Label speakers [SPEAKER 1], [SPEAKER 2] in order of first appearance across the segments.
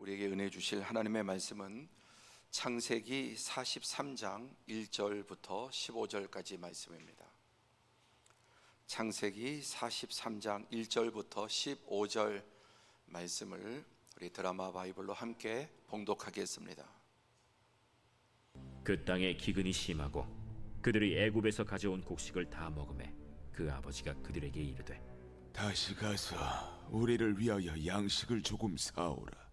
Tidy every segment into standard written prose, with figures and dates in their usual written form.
[SPEAKER 1] 우리에게 은혜 주실 하나님의 말씀은 창세기 43장 1절부터 15절까지 말씀입니다. 창세기 43장 1절부터 15절 말씀을 우리 드라마 바이블로 함께 봉독하겠습니다.
[SPEAKER 2] 그 땅에 기근이 심하고 그들이 애굽에서 가져온 곡식을 다 먹으매 그 아버지가 그들에게 이르되
[SPEAKER 3] 다시 가서 우리를 위하여 양식을 조금 사오라.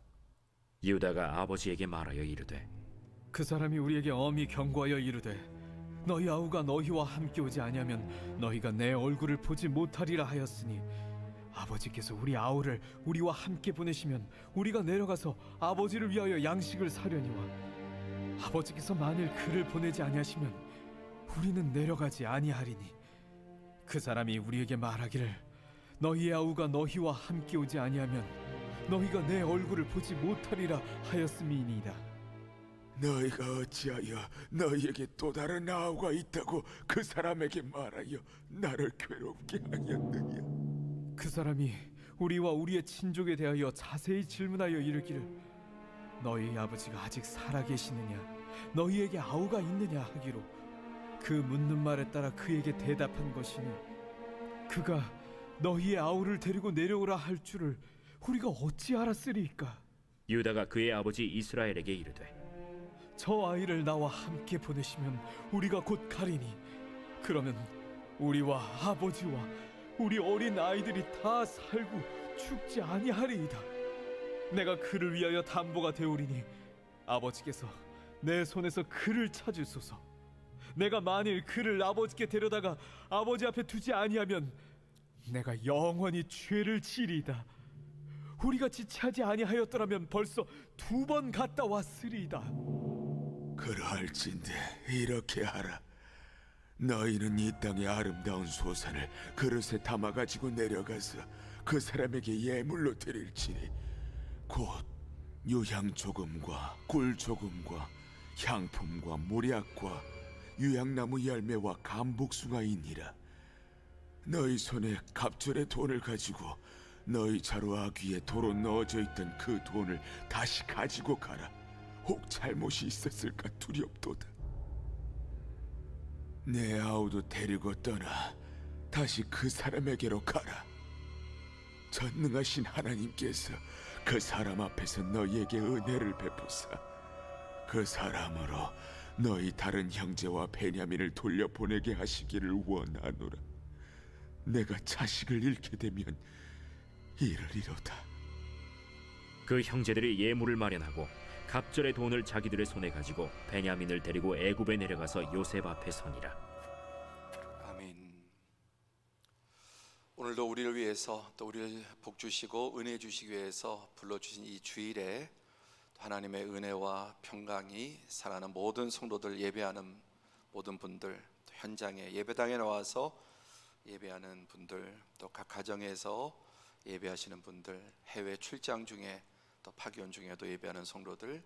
[SPEAKER 2] 유다가 아버지에게 말하여 이르되
[SPEAKER 4] 그 사람이 우리에게 엄히 경고하여 이르되 너희 아우가 너희와 함께 오지 아니하면 너희가 내 얼굴을 보지 못하리라 하였으니 아버지께서 우리 아우를 우리와 함께 보내시면 우리가 내려가서 아버지를 위하여 양식을 사려니와 아버지께서 만일 그를 보내지 아니하시면 우리는 내려가지 아니하리니 그 사람이 우리에게 말하기를 너희의 아우가 너희와 함께 오지 아니하면 너희가 내 얼굴을 보지 못하리라 하였음이니이다.
[SPEAKER 3] 너희가 어찌하여 너희에게 또 다른 아우가 있다고 그 사람에게 말하여 나를 괴롭게 하였느냐?
[SPEAKER 4] 그 사람이 우리와 우리의 친족에 대하여 자세히 질문하여 이르기를 너희 아버지가 아직 살아계시느냐 너희에게 아우가 있느냐 하기로 그 묻는 말에 따라 그에게 대답한 것이니 그가 너희의 아우를 데리고 내려오라 할 줄을 우리가 어찌 알았으리이까?
[SPEAKER 2] 유다가 그의 아버지 이스라엘에게 이르되
[SPEAKER 4] 저 아이를 나와 함께 보내시면 우리가 곧 가리니 그러면 우리와 아버지와 우리 어린 아이들이 다 살고 죽지 아니하리이다. 내가 그를 위하여 담보가 되오리니 아버지께서 내 손에서 그를 찾으소서. 내가 만일 그를 아버지께 데려다가 아버지 앞에 두지 아니하면 내가 영원히 죄를 지리이다. 우리가 지체하지 아니하였더라면 벌써 2번 갔다 왔으리이다.
[SPEAKER 3] 그러할진대 이렇게 하라. 너희는 이 땅의 아름다운 소산을 그릇에 담아가지고 내려가서 그 사람에게 예물로 드릴지니 곧 유향 조금과 꿀 조금과 향품과 모략과 유향나무 열매와 감복숭아이니라. 너희 손에 갑절의 돈을 가지고 너희 자루 아귀에 도로 넣어져 있던 그 돈을 다시 가지고 가라. 혹 잘못이 있었을까 두렵도다. 내 아우도 데리고 떠나 다시 그 사람에게로 가라. 전능하신 하나님께서 그 사람 앞에서 너희에게 은혜를 베푸사 그 사람으로 너희 다른 형제와 베냐민을 돌려보내게 하시기를 원하노라. 내가 자식을 잃게 되면 이르리로다.
[SPEAKER 2] 그 형제들이 예물을 마련하고 갑절의 돈을 자기들의 손에 가지고 베냐민을 데리고 애굽에 내려가서 요셉 앞에 서니라.
[SPEAKER 1] 아멘. 오늘도 우리를 위해서 또 우리를 복 주시고 은혜 주시기 위해서 불러주신 이 주일에 하나님의 은혜와 평강이 사랑하는 모든 성도들, 예배하는 모든 분들, 현장에 예배당에 나와서 예배하는 분들, 또 각 가정에서 예배하시는 분들, 해외 출장 중에 또 파견 중에도 예배하는 성도들,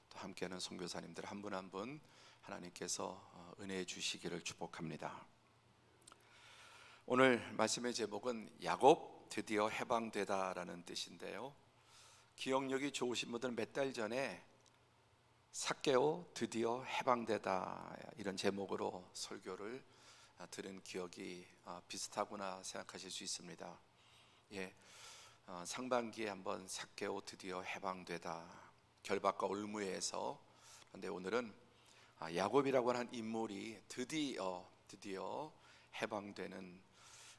[SPEAKER 1] 또 함께하는 선교사님들 한 분 한 분 하나님께서 은혜해 주시기를 축복합니다. 오늘 말씀의 제목은 야곱 드디어 해방되다라는 뜻인데요, 기억력이 좋으신 분들은 몇 달 전에 삭개오 드디어 해방되다 이런 제목으로 설교를 들은 기억이 비슷하구나 생각하실 수 있습니다. 상반기에 한번 삭개오 드디어 해방되다 결박과 올무에서, 그런데 오늘은 야곱이라고 하는 인물이 드디어 해방되는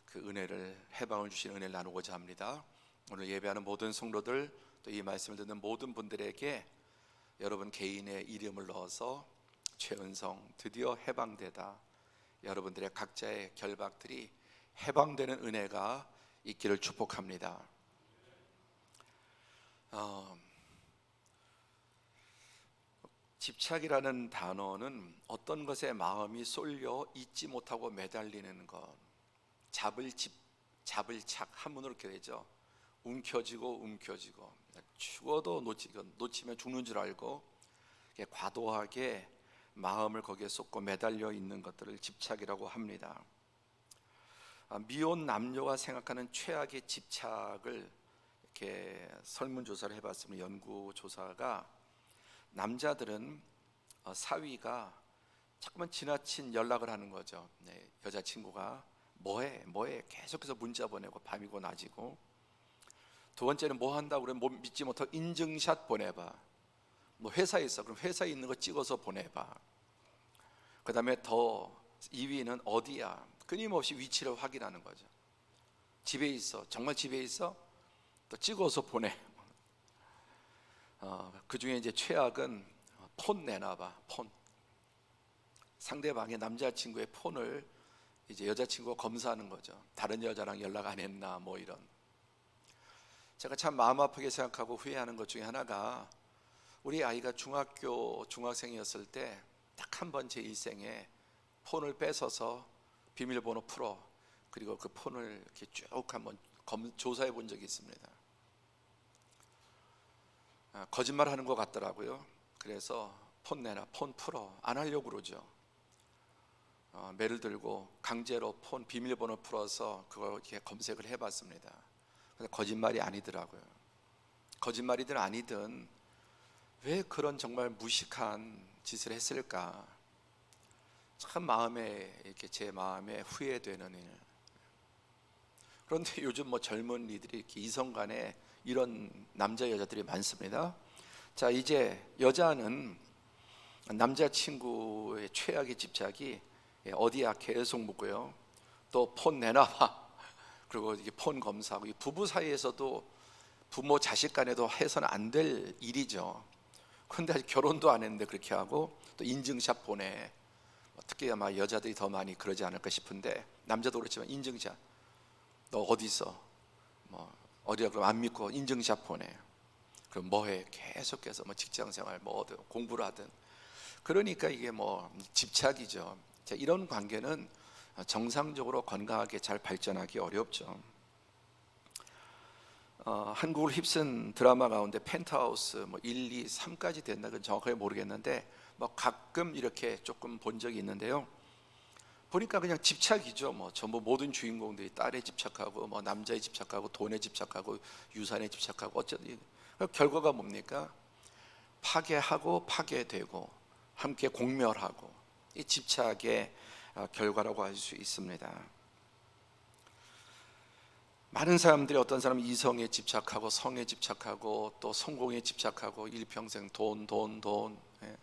[SPEAKER 1] 그 은혜를, 해방을 주신 은혜를 나누고자 합니다. 오늘 예배하는 모든 성도들, 또 이 말씀을 듣는 모든 분들에게 여러분 개인의 이름을 넣어서 최은성 드디어 해방되다, 여러분들의 각자의 결박들이 해방되는 은혜가 있기를 축복합니다. 집착이라는 단어는 어떤 것에 마음이 쏠려 잊지 못하고 매달리는 것, 잡을 착 한문으로 이렇게 되죠. 움켜쥐고 죽어도 놓치면 죽는 줄 알고 과도하게 마음을 거기에 쏟고 매달려 있는 것들을 집착이라고 합니다. 미혼 남녀가 생각하는 최악의 집착을 이렇게 설문조사를 해봤습니다. 연구조사가 남자들은 사위가 자꾸만 지나친 연락을 하는 거죠. 네, 여자친구가 뭐해 계속해서 문자 보내고 밤이고 낮이고. 두 번째는 뭐 한다고 그러면 뭐 믿지 못하고 인증샷 보내봐. 뭐 회사에 있어 그럼 회사에 있는 거 찍어서 보내봐. 그 다음에 더 2위는 어디야, 끊임없이 위치를 확인하는 거죠. 집에 있어, 정말 집에 있어? 또 찍어서 보내. 그 중에 이제 최악은 폰 내놔봐. 폰. 상대방의 남자친구의 폰을 이제 여자친구가 검사하는 거죠. 다른 여자랑 연락 안 했나 뭐 이런. 제가 참 마음 아프게 생각하고 후회하는 것 중에 하나가, 우리 아이가 중학생이었을 때 딱 한 번 제 일생에 폰을 뺏어서 비밀번호 풀어, 그리고 그 폰을 이렇게 쭉 한번 조사해 본 적이 있습니다. 거짓말하는 것 같더라고요. 그래서 폰 내놔, 폰 풀어, 안 하려고 그러죠. 매를 들고 강제로 폰 비밀번호 풀어서 그걸 이렇게 검색을 해봤습니다. 근데 거짓말이 아니더라고요. 거짓말이든 아니든 왜 그런 정말 무식한 짓을 했을까? 참 이렇게 제 마음에 후회되는 일. 그런데 요즘 뭐 젊은이들이 이렇게 이성 간에 이런 남자 여자들이 많습니다. 자, 이제 여자는 남자친구의 최악의 집착이 어디야 계속 묻고요. 또 폰 내놔봐. 그리고 이게 폰 검사하고, 이 부부 사이에서도 부모 자식 간에도 해서는 안 될 일이죠. 그런데 아직 결혼도 안 했는데 그렇게 하고, 또 인증샷 보내. 특히 아마 여자들이 더 많이 그러지 않을까 싶은데, 남자도 그렇지만 인증샷. 너 어디 있어? 뭐 어디야? 그럼 안 믿고 인증샷 보내. 그럼 뭐해? 계속해서 뭐 직장생활 뭐 공부를 하든. 그러니까 이게 뭐 집착이죠. 자, 이런 관계는 정상적으로 건강하게 잘 발전하기 어렵죠. 한국을 휩쓴 드라마 가운데 펜트하우스 뭐 1, 2, 3까지 됐나 그건 정확하게 모르겠는데 뭐 가끔 이렇게 조금 본 적이 있는데요. 보니까 그냥 집착이죠. 뭐 전부 모든 주인공들이 딸에 집착하고, 뭐 남자에 집착하고, 돈에 집착하고, 유산에 집착하고, 어쨌든 결과가 뭡니까? 파괴하고 파괴되고 함께 공멸하고, 이 집착의 결과라고 할 수 있습니다. 많은 사람들이, 어떤 사람은 이성에 집착하고 성에 집착하고 또 성공에 집착하고 일평생 돈. 예.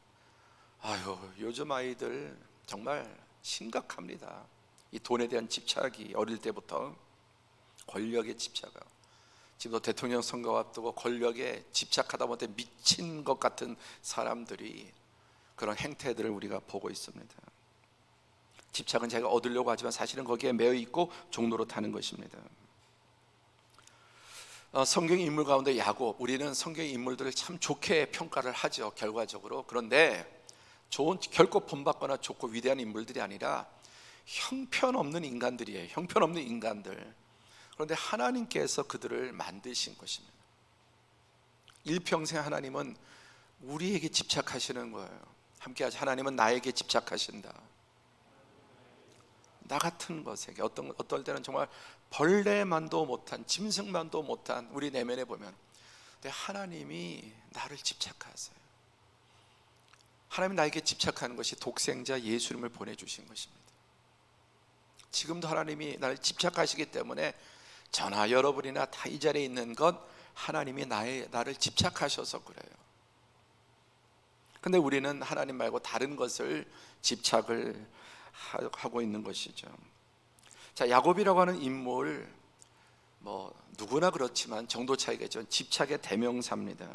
[SPEAKER 1] 아유, 요즘 아이들 정말 심각합니다. 이 돈에 대한 집착이 어릴 때부터, 권력에 집착하고, 지금도 대통령 선거가 앞두고 권력에 집착하다 보니 미친 것 같은 사람들이 그런 행태들을 우리가 보고 있습니다. 집착은 자기가 얻으려고 하지만 사실은 거기에 매여 있고 종로로 타는 것입니다. 성경 인물 가운데 야곱, 우리는 성경 인물들을 참 좋게 평가를 하죠, 결과적으로. 그런데 결코 본받거나 좋고 위대한 인물들이 아니라 형편없는 인간들이에요. 형편없는 인간들. 그런데 하나님께서 그들을 만드신 것입니다. 일평생 하나님은 우리에게 집착하시는 거예요. 함께하자. 하나님은 나에게 집착하신다. 나 같은 것에게, 어떨 때는 정말 벌레만도 못한, 짐승만도 못한 우리 내면에 보면, 근데 하나님이 나를 집착하세요. 하나님 나에게 집착하는 것이 독생자 예수님을 보내주신 것입니다. 지금도 하나님이 나를 집착하시기 때문에 저나 여러분이나 다 이 자리에 있는 것, 하나님이 나를 집착하셔서 그래요. 근데 우리는 하나님 말고 다른 것을 집착을 하고 있는 것이죠. 자, 야곱이라고 하는 인물, 뭐 누구나 그렇지만 정도 차이가 있죠. 집착의 대명사입니다.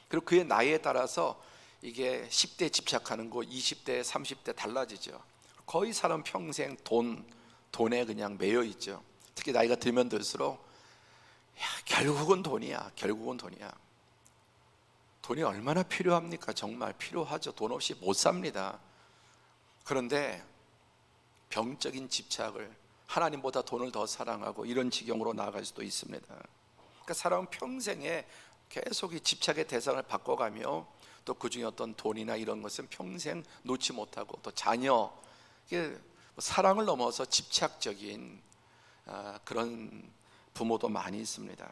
[SPEAKER 1] 그리고 그의 나이에 따라서 이게 10대 집착하는 거, 20대, 30대 달라지죠. 거의 사람 평생 돈에 그냥 매여 있죠. 특히 나이가 들면 들수록 결국은 돈이야. 돈이 얼마나 필요합니까? 정말 필요하죠. 돈 없이 못 삽니다. 그런데 병적인 집착을, 하나님보다 돈을 더 사랑하고 이런 지경으로 나아갈 수도 있습니다. 그러니까 사람은 평생에 계속 이 집착의 대상을 바꿔가며, 또 그중에 어떤 돈이나 이런 것은 평생 놓지 못하고, 또 자녀, 이게 사랑을 넘어서 집착적인 그런 부모도 많이 있습니다.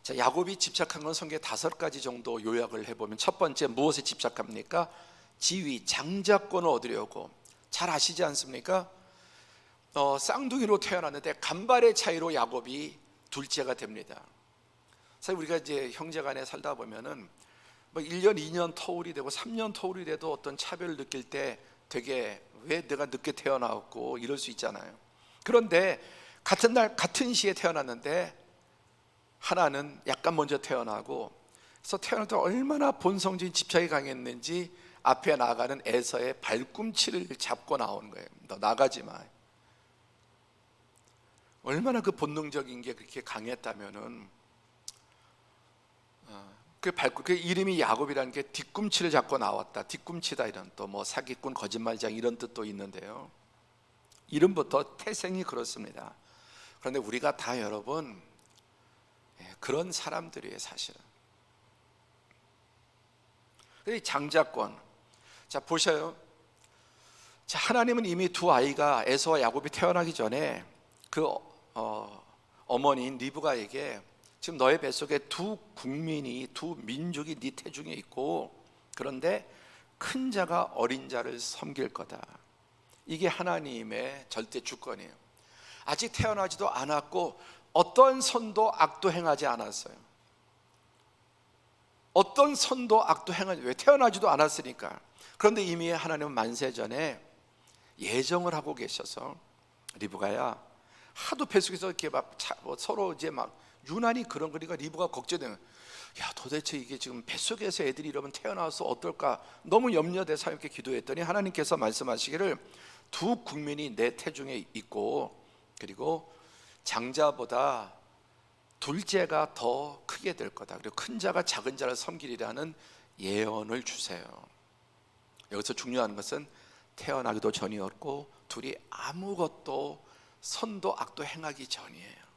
[SPEAKER 1] 자, 야곱이 집착한 건 성경에 5가지 정도 요약을 해보면, 첫 번째 무엇에 집착합니까? 지위, 장자권을 얻으려고. 잘 아시지 않습니까? 쌍둥이로 태어났는데 간발의 차이로 야곱이 둘째가 됩니다. 사실 우리가 이제 형제간에 살다 보면은 뭐 1년, 2년 터울이 되고 3년 터울이 돼도 어떤 차별을 느낄 때 되게 왜 내가 늦게 태어나왔고 이럴 수 있잖아요. 그런데 같은 날 같은 시에 태어났는데 하나는 약간 먼저 태어나고, 그래서 태어날 때 얼마나 본성적인 집착이 강했는지 앞에 나가는 에서의 발꿈치를 잡고 나오는 거예요. 너 나가지 마. 얼마나 그 본능적인 게 그렇게 강했다면은, 그 이름이 야곱이라는 게 뒤꿈치를 잡고 나왔다, 뒤꿈치다, 이런 또 뭐 사기꾼, 거짓말장 이런 뜻도 있는데요. 이름부터 태생이 그렇습니다. 그런데 우리가 다 여러분 그런 사람들이에요, 사실은. 이 장자권. 자, 보셔요. 자, 하나님은 이미 두 아이가 에서와 야곱이 태어나기 전에 그 어머니인 리브가에게 지금 너의 뱃속에 두 국민이, 두 민족이 네 태중에 있고, 그런데 큰 자가 어린 자를 섬길 거다. 이게 하나님의 절대 주권이에요. 아직 태어나지도 않았고 어떤 선도 악도 행하지 않았어요. 어떤 선도 악도 행하지, 왜? 태어나지도 않았으니까. 그런데 이미 하나님은 만세 전에 예정을 하고 계셔서, 리브가야, 하도 뱃속에서 이렇게 막 서로 이제 막 유난히 그런 거니까 리브가 걱정돼요. 야, 도대체 이게 지금 뱃속에서 애들이 이러면 태어나서 어떨까 너무 염려돼서 하나님께 기도했더니 하나님께서 말씀하시기를 두 국민이 내 태중에 있고, 그리고 장자보다 둘째가 더 크게 될 거다, 그리고 큰 자가 작은 자를 섬기리라는 예언을 주세요. 여기서 중요한 것은 태어나기도 전이었고 둘이 아무것도 선도 악도 행하기 전이에요.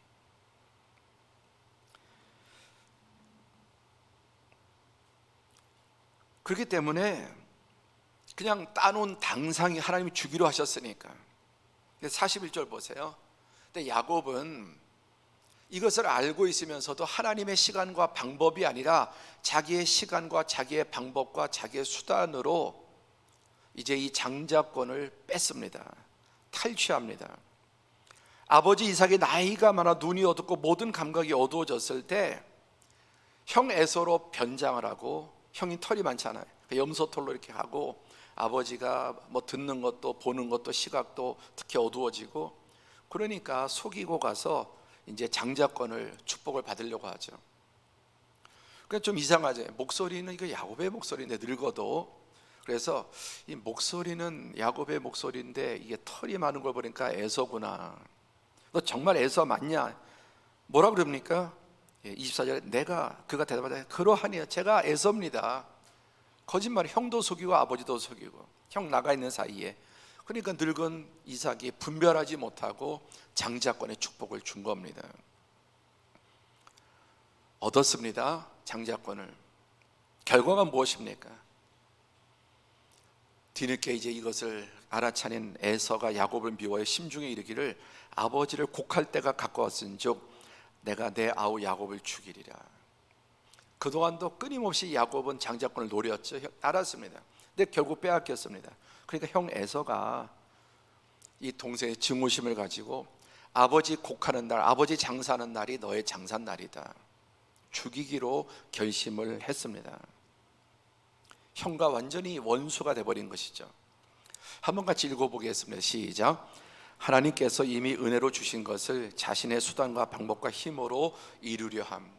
[SPEAKER 1] 그렇기 때문에 그냥 따놓은 당상이 하나님이 주기로 하셨으니까. 41절 보세요. 근데 야곱은 이것을 알고 있으면서도 하나님의 시간과 방법이 아니라 자기의 시간과 자기의 방법과 자기의 수단으로 이제 이 장자권을 뺐습니다. 탈취합니다. 아버지 이삭의 나이가 많아 눈이 어둡고 모든 감각이 어두워졌을 때 형 에서로 변장을 하고, 형이 털이 많잖아요. 염소털로 이렇게 하고, 아버지가 뭐 듣는 것도 보는 것도 시각도 특히 어두워지고, 그러니까 속이고 가서 이제 장자권을 축복을 받으려고 하죠. 그러니까 좀 이상하죠. 목소리는 이거 야곱의 목소리인데 늙어도. 그래서 이 목소리는 야곱의 목소리인데 이게 털이 많은 걸 보니까 에서구나. 너 정말 에서 맞냐? 뭐라 그럽니까? 24절에 그가 대답하되 그러하니요, 제가 에서입니다. 거짓말, 형도 속이고 아버지도 속이고 형 나가 있는 사이에. 그러니까 늙은 이삭이 분별하지 못하고 장자권의 축복을 준 겁니다. 얻었습니다, 장자권을. 결과가 무엇입니까? 뒤늦게 이제 이것을 알아차린 에서가 야곱을 미워해 심중에 이르기를 아버지를 곡할 때가 가까웠은즉 내가 내 아우 야곱을 죽이리라. 그동안도 끊임없이 야곱은 장자권을 노렸죠. 알았습니다. 근데 결국 빼앗겼습니다. 그러니까 형 에서가 이 동생의 증오심을 가지고 아버지 곡하는 날, 아버지 장사하는 날이 너의 장사한 날이다, 죽이기로 결심을 했습니다. 형과 완전히 원수가 돼버린 것이죠. 한번 같이 읽어보겠습니다. 시작. 하나님께서 이미 은혜로 주신 것을 자신의 수단과 방법과 힘으로 이루려 함.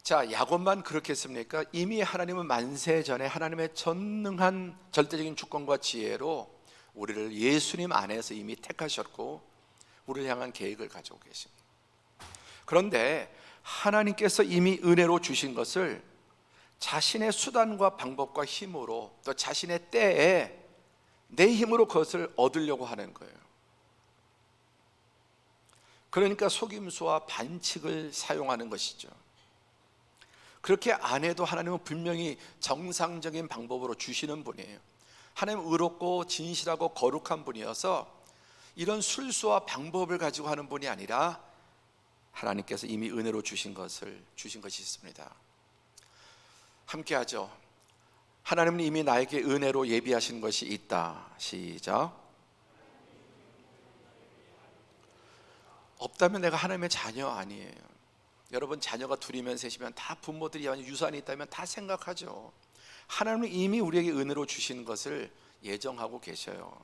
[SPEAKER 1] 자, 야곱만 그렇게 했습니까? 이미 하나님은 만세 전에 하나님의 전능한 절대적인 주권과 지혜로 우리를 예수님 안에서 이미 택하셨고 우리를 향한 계획을 가지고 계십니다. 그런데 하나님께서 이미 은혜로 주신 것을 자신의 수단과 방법과 힘으로, 또 자신의 때에 내 힘으로 그것을 얻으려고 하는 거예요. 그러니까 속임수와 반칙을 사용하는 것이죠. 그렇게 안 해도 하나님은 분명히 정상적인 방법으로 주시는 분이에요. 하나님은 의롭고 진실하고 거룩한 분이어서 이런 술수와 방법을 가지고 하는 분이 아니라 하나님께서 이미 은혜로 주신 것이 있습니다. 함께 하죠. 하나님은 이미 나에게 은혜로 예비하신 것이 있다. 시작. 없다면 내가 하나님의 자녀 아니에요. 여러분, 자녀가 둘이면 셋이면 다 부모들이 유산이 있다면 다 생각하죠. 하나님은 이미 우리에게 은혜로 주신 것을 예정하고 계셔요.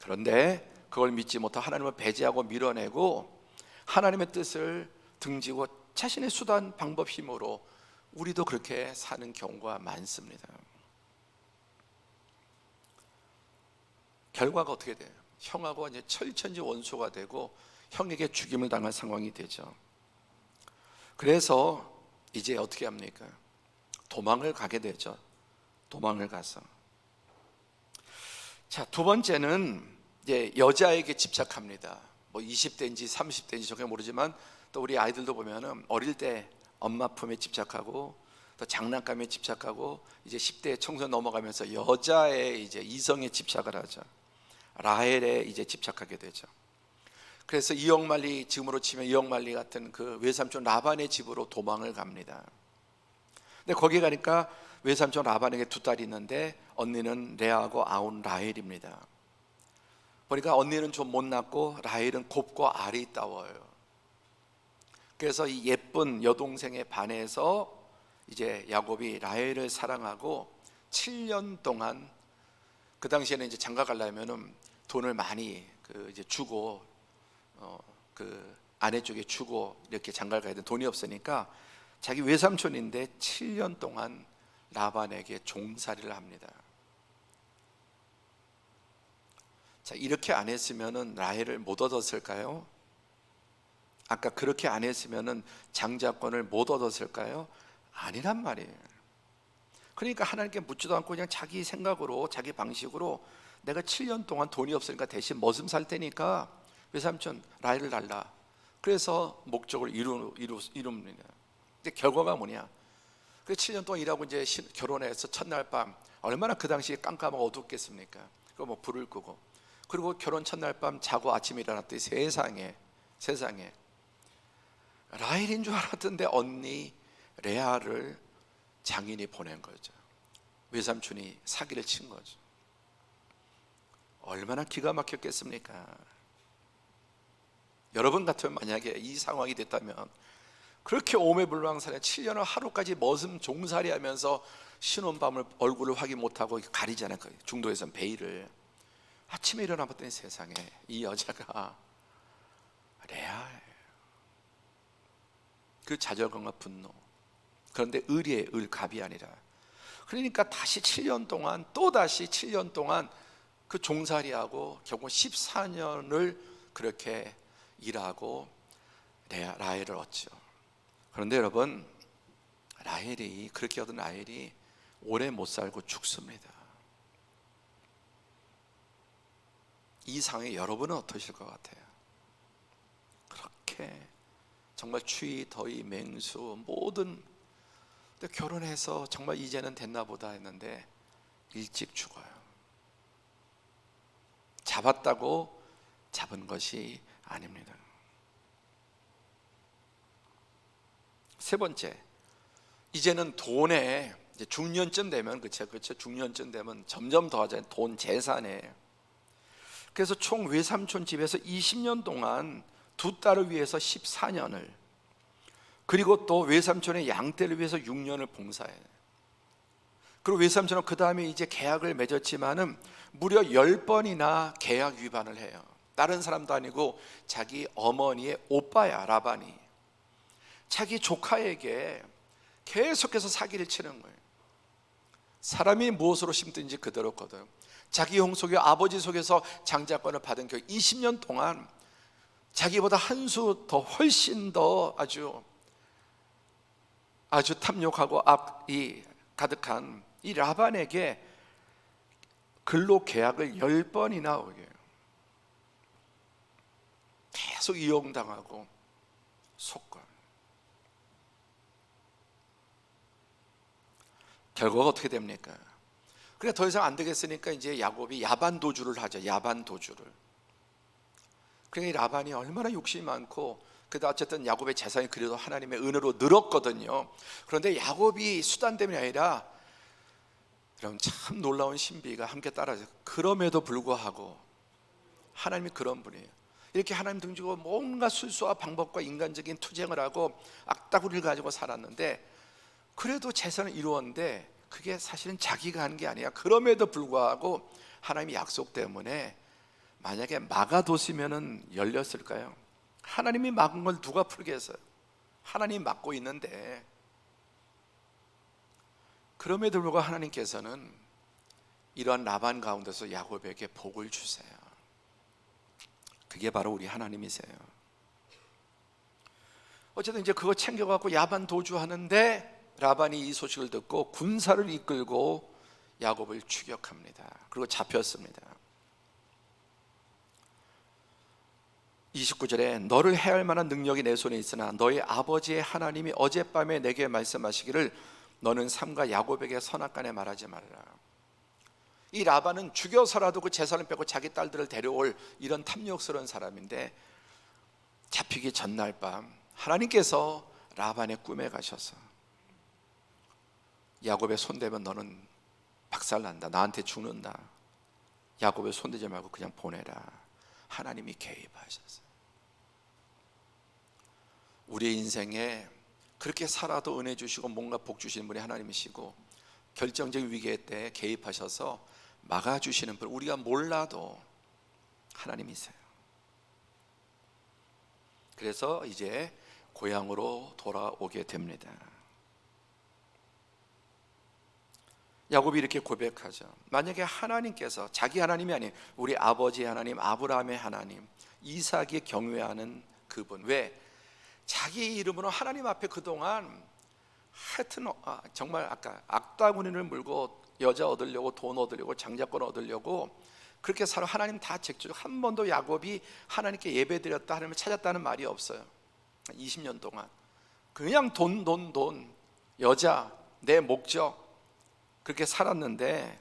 [SPEAKER 1] 그런데 그걸 믿지 못하고 하나님을 배제하고 밀어내고 하나님의 뜻을 등지고 자신의 수단 방법 힘으로 우리도 그렇게 사는 경우가 많습니다. 결과가 어떻게 돼요? 형하고 이제 철천지 원수가 되고 형에게 죽임을 당할 상황이 되죠. 그래서 이제 어떻게 합니까? 도망을 가게 되죠. 도망을 가서. 자, 두 번째는 이제 여자에게 집착합니다. 뭐 20대인지 30대인지 정확히 모르지만 또 우리 아이들도 보면은 어릴 때 엄마 품에 집착하고 또 장난감에 집착하고 이제 10대 청소년 넘어가면서 여자의 이제 이성에 집착을 하죠. 라헬에 이제 집착하게 되죠. 그래서 이억만리, 지금으로 치면 이억만리 같은 그 외삼촌 라반의 집으로 도망을 갑니다. 근데 거기 가니까 외삼촌 라반에게 두 딸이 있는데 언니는 레아하고 아운 라헬입니다. 보니까 언니는 좀 못났고 라헬은 곱고 아리따워요. 그래서 이 예쁜 여동생에 반해서 이제 야곱이 라헬을 사랑하고 7년 동안, 그 당시에는 이제 장가 가려면은 돈을 많이 이제 주고 그 아내 쪽에 주고 이렇게 장가를 가야 돼. 돈이 없으니까 자기 외삼촌인데 7년 동안 라반에게 종살이를 합니다. 자, 이렇게 안 했으면은 라헬을 못 얻었을까요? 아까 그렇게 안 했으면은 장자권을 못 얻었을까요? 아니란 말이에요. 그러니까 하나님께 묻지도 않고 그냥 자기 생각으로, 자기 방식으로 내가 7년 동안 돈이 없으니까 대신 머슴 살 테니까 외삼촌 라헬을 달라. 그래서 목적을 이룹니다. 근데 결과가 뭐냐? 그 7년 동안 일하고 이제 결혼해서 첫날 밤, 얼마나 그 당시에 깜깜하고 어둡겠습니까? 그 뭐 불을 끄고, 그리고 결혼 첫날 밤 자고 아침에 일어났더니 세상에 라헬인 줄 알았던데 언니 레아를 장인이 보낸 거죠. 외삼촌이 사기를 친 거죠. 얼마나 기가 막혔겠습니까? 여러분 같으면 만약에 이 상황이 됐다면 그렇게 오매불망사에 7년을 하루까지 머슴 종살이 하면서 신혼밤을 얼굴을 확인 못하고 가리잖아요. 중도에선 베일을. 아침에 일어나 봤더니 세상에 이 여자가 레아예요. 그 좌절감과 분노. 그런데 을이에요. 을갑이 아니라. 그러니까 다시 7년 동안, 또다시 7년 동안 그 종살이하고 결국 14년을 그렇게 일하고 라헬을 얻죠. 그런데 여러분, 그렇게 얻은 라헬이 오래 못 살고 죽습니다. 이 상황에 여러분은 어떠실 것 같아요? 그렇게 정말 추위, 더위, 맹수 모든, 근데 결혼해서 정말 이제는 됐나 보다 했는데 일찍 죽어요. 잡았다고 잡은 것이 아닙니다. 세 번째, 이제는 돈에 이제 중년쯤 되면 그렇죠. 중년쯤 되면 점점 더하잖아요. 돈, 재산에. 그래서 총 외삼촌 집에서 20년 동안 두 딸을 위해서 14년을, 그리고 또 외삼촌의 양떼를 위해서 6년을 봉사해요. 그리고 외삼촌은 그 다음에 이제 계약을 맺었지만은 무려 10번이나 계약 위반을 해요. 다른 사람도 아니고 자기 어머니의 오빠야, 라반이. 자기 조카에게 계속해서 사기를 치는 거예요. 사람이 무엇으로 심든지 그대로 거둬요. 자기 형 속에, 아버지 속에서 장자권을 받은 그 20년 동안 자기보다 한 수 더 훨씬 더 아주 탐욕하고 악이 가득한 이 라반에게 근로 계약을 10번이나 오게 해요. 계속 이용당하고 속건. 결과가 어떻게 됩니까? 그래 더 이상 안 되겠으니까 이제 야곱이 야반 도주를 하죠. 야반 도주를. 그러니 라반이 얼마나 욕심이 많고 근데 어쨌든 야곱의 재산이 그래도 하나님의 은혜로 늘었거든요. 그런데 야곱이 수단 때문이 아니라 여러분 참 놀라운 신비가 함께 따라져요. 그럼에도 불구하고 하나님이 그런 분이에요. 이렇게 하나님 등지고 뭔가 술수와 방법과 인간적인 투쟁을 하고 악다구리를 가지고 살았는데 그래도 재산을 이루었는데 그게 사실은 자기가 한 게 아니야. 그럼에도 불구하고 하나님의 약속 때문에 만약에 막아뒀으면 열렸을까요? 하나님이 막은 걸 누가 풀겠어요? 하나님이 막고 있는데 그럼에도 불구하고 하나님께서는 이러한 라반 가운데서 야곱에게 복을 주세요. 그게 바로 우리 하나님이세요. 어쨌든 이제 그거 챙겨갖고 야반 도주하는데 라반이 이 소식을 듣고 군사를 이끌고 야곱을 추격합니다. 그리고 잡혔습니다. 29절에 너를 해할 만한 능력이 내 손에 있으나 너희 아버지의 하나님이 어젯밤에 내게 말씀하시기를 너는 삼가 야곱에게 선악간에 말하지 말라. 이 라반은 죽여서라도 그 재산을 빼고 자기 딸들을 데려올 이런 탐욕스러운 사람인데 잡히기 전날 밤 하나님께서 라반의 꿈에 가셔서 야곱의 손대면 너는 박살난다, 나한테 죽는다, 야곱의 손대지 말고 그냥 보내라. 하나님이 개입하셨어요. 우리의 인생에 그렇게 살아도 은혜 주시고 뭔가 복 주시는 분이 하나님이시고 결정적인 위기의 때 개입하셔서 막아주시는 분, 우리가 몰라도 하나님이세요. 그래서 이제 고향으로 돌아오게 됩니다. 야곱이 이렇게 고백하죠. 만약에 하나님께서 자기 하나님이 아닌 우리 아버지 하나님, 아브라함의 하나님, 이삭이 경외하는 그분, 왜? 자기 이름으로 하나님 앞에 그동안 하여튼 정말 아까 악다구니를 물고 여자 얻으려고, 돈 얻으려고, 장자권 얻으려고 그렇게 살아 하나님 다 책주. 한 번도 야곱이 하나님께 예배드렸다, 하나님을 찾았다는 말이 없어요. 20년 동안 그냥 돈, 여자, 내 목적 그렇게 살았는데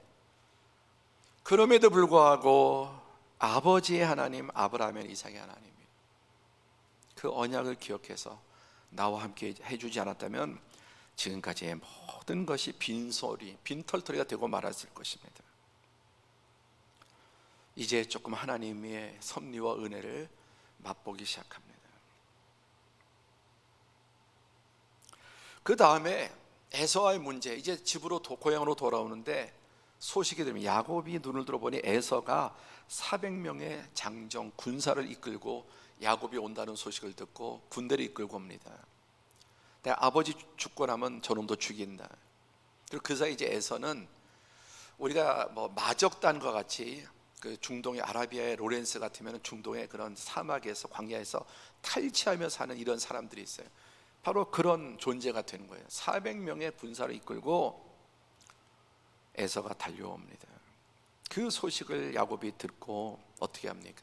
[SPEAKER 1] 그럼에도 불구하고 아버지의 하나님, 아브라함의 이삭의 하나님이 그 언약을 기억해서 나와 함께 해주지 않았다면 지금까지의 모든 것이 빈소리, 빈털터리가 되고 말았을 것입니다. 이제 조금 하나님의 섭리와 은혜를 맛보기 시작합니다. 그 다음에 에서와의 문제, 이제 집으로 고향으로 돌아오는데 소식이 들으면 야곱이 눈을 들어보니 에서가 400명의 장정 군사를 이끌고 야곱이 온다는 소식을 듣고 군대를 이끌고 옵니다. 내 아버지 죽고 나면 저놈도 죽인다. 그리고 그 사이 이제 에서는 우리가 뭐 마적단과 같이 그 중동의 아라비아의 로렌스 같으면 중동의 그런 사막에서 광야에서 탈취하며 사는 이런 사람들이 있어요. 바로 그런 존재가 되는 거예요. 400명의 군사를 이끌고 에서가 달려옵니다. 그 소식을 야곱이 듣고 어떻게 합니까?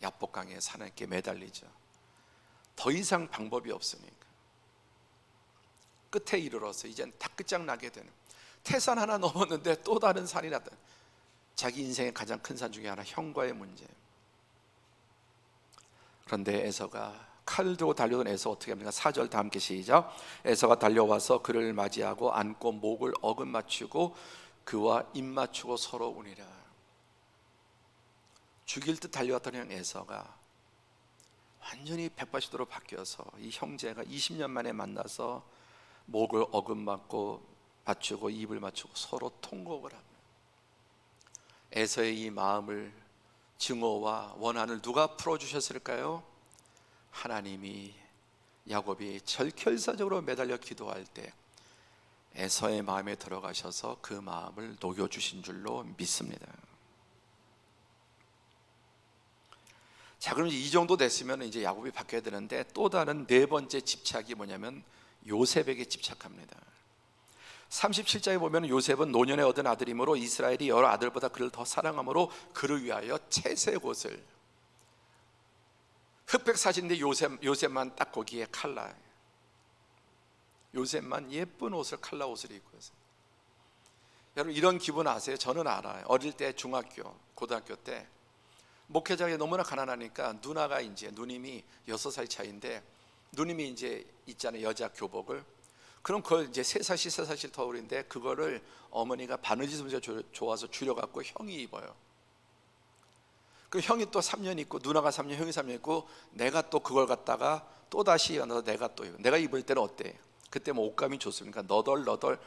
[SPEAKER 1] 야복강에 사나이께 매달리죠. 더 이상 방법이 없으니까 끝에 이르러서 이젠 다 끝장나게 되는, 태산 하나 넘었는데 또 다른 산이 났다. 자기 인생의 가장 큰 산 중에 하나, 형과의 문제. 그런데 에서가 칼을 들고 달려온 에서 어떻게 합니까? 4절 다 함께 시작. 에서가 달려와서 그를 맞이하고 안고 목을 어금 맞추고 그와 입 맞추고 서로 우니라. 죽일 듯 달려왔던 에서가 완전히 180도로 바뀌어서 이 형제가 20년 만에 만나서 목을 어금 맞추고 입을 맞추고 서로 통곡을 합니다. 에서의 이 마음을, 증오와 원한을 누가 풀어주셨을까요? 하나님이 야곱이 절결사적으로 매달려 기도할 때 에서의 마음에 들어가셔서 그 마음을 녹여주신 줄로 믿습니다. 자, 그럼 이 정도 됐으면 이제 야곱이 바뀌어야 되는데 또 다른 네 번째 집착이 뭐냐면 요셉에게 집착합니다. 37장에 보면 요셉은 노년에 얻은 아들이므로 이스라엘이 여러 아들보다 그를 더 사랑하므로 그를 위하여 채색 옷을, 흑백 사진인데 요셉만 딱 거기에 칼라, 요셉만 예쁜 옷을, 칼라 옷을 입고 있어요. 여러분 이런 기분 아세요? 저는 알아요. 어릴 때 중학교, 고등학교 때 목회자가 너무나 가난하니까 누나가 이제 누님이 6살 차이인데 누님이 이제 있잖아요, 여자 교복을. 그럼 그걸 이제 3살씩 더 어린데 그거를 어머니가 바느질 솜씨가 좋아서 줄여갖고 형이 입어요. 그 형이 또 3년 입고 누나가 3년, 형이 3년 입고 내가 또 그걸 갖다가 또 다시 내가 또 입고. 내가 입을 때는 어때? 그때 뭐 옷감이 좋습니까? 너덜너덜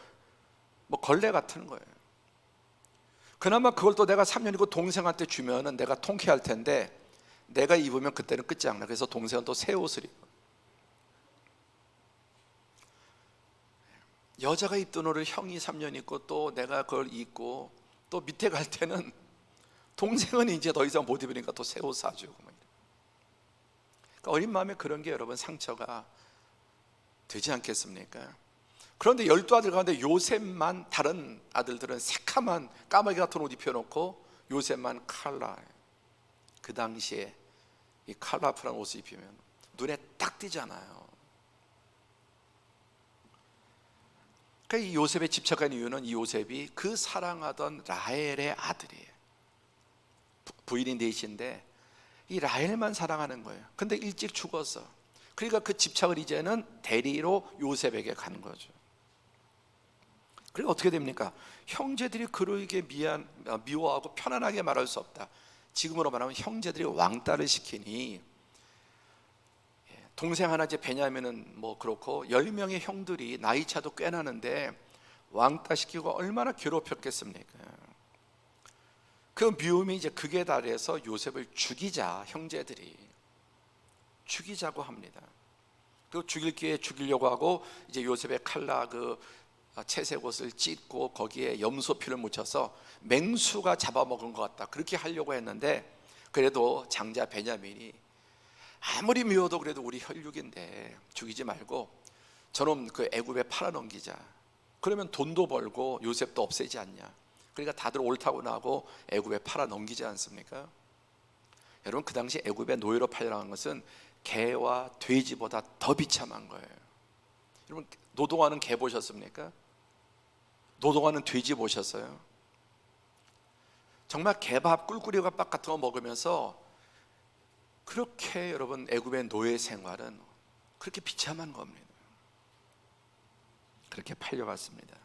[SPEAKER 1] 뭐 걸레 같은 거예요. 그나마 그걸 또 내가 3년 입고 동생한테 주면은 내가 통쾌할 텐데 내가 입으면 그때는 끝장나. 그래서 동생은 또 새 옷을 입어. 여자가 입던 옷을 형이 3년 입고 또 내가 그걸 입고 또 밑에 갈 때는 동생은 이제 더 이상 못 입으니까 또 새 옷 사주고. 그러니까 어린 마음에 그런 게 여러분 상처가 되지 않겠습니까? 그런데 12아들 가운데 요셉만, 다른 아들들은 새카만 까마귀 같은 옷 입혀놓고 요셉만 칼라. 그 당시에 이 칼라풀한 옷을 입히면 눈에 딱 띄잖아요. 그러니까 이 요셉에 집착한 이유는 이 요셉이 그 사랑하던 라헬의 아들이에요. 부인이 넷인데 이 라헬만 사랑하는 거예요. 근데 일찍 죽었어. 그러니까 그 집착을 이제는 대리로 요셉에게 가는 거죠. 그리고 어떻게 됩니까? 형제들이 그러게 미워하고 편안하게 말할 수 없다. 지금으로 말하면 형제들이 왕따를 시키니, 동생 하나 이제 베냐민은 뭐 그렇고 10명의 형들이 나이 차도 꽤 나는데 왕따 시키고 얼마나 괴롭혔겠습니까? 그 미움이 이제 극에 달해서 요셉을 죽이자, 형제들이 죽이자고 합니다. 그 죽일 기회에 죽이려고 하고 이제 요셉의 칼라 그 채색 옷을 찢고 거기에 염소피를 묻혀서 맹수가 잡아먹은 것 같다, 그렇게 하려고 했는데, 그래도 장자 베냐민이 아무리 미워도 그래도 우리 혈육인데 죽이지 말고 저놈 그 애굽에 팔아넘기자. 그러면 돈도 벌고 요셉도 없애지 않냐. 그러니까 다들 옳다고 나고 애굽에 팔아넘기지 않습니까? 여러분, 그 당시 애굽에 노예로 팔려나간 것은 개와 돼지보다 더 비참한 거예요. 여러분, 노동하는 개 보셨습니까? 노동하는 돼지 보셨어요? 정말 개밥, 꿀꿀이밥 같은 거 먹으면서 그렇게 여러분 애굽의 노예 생활은 그렇게 비참한 겁니다. 그렇게 팔려갔습니다.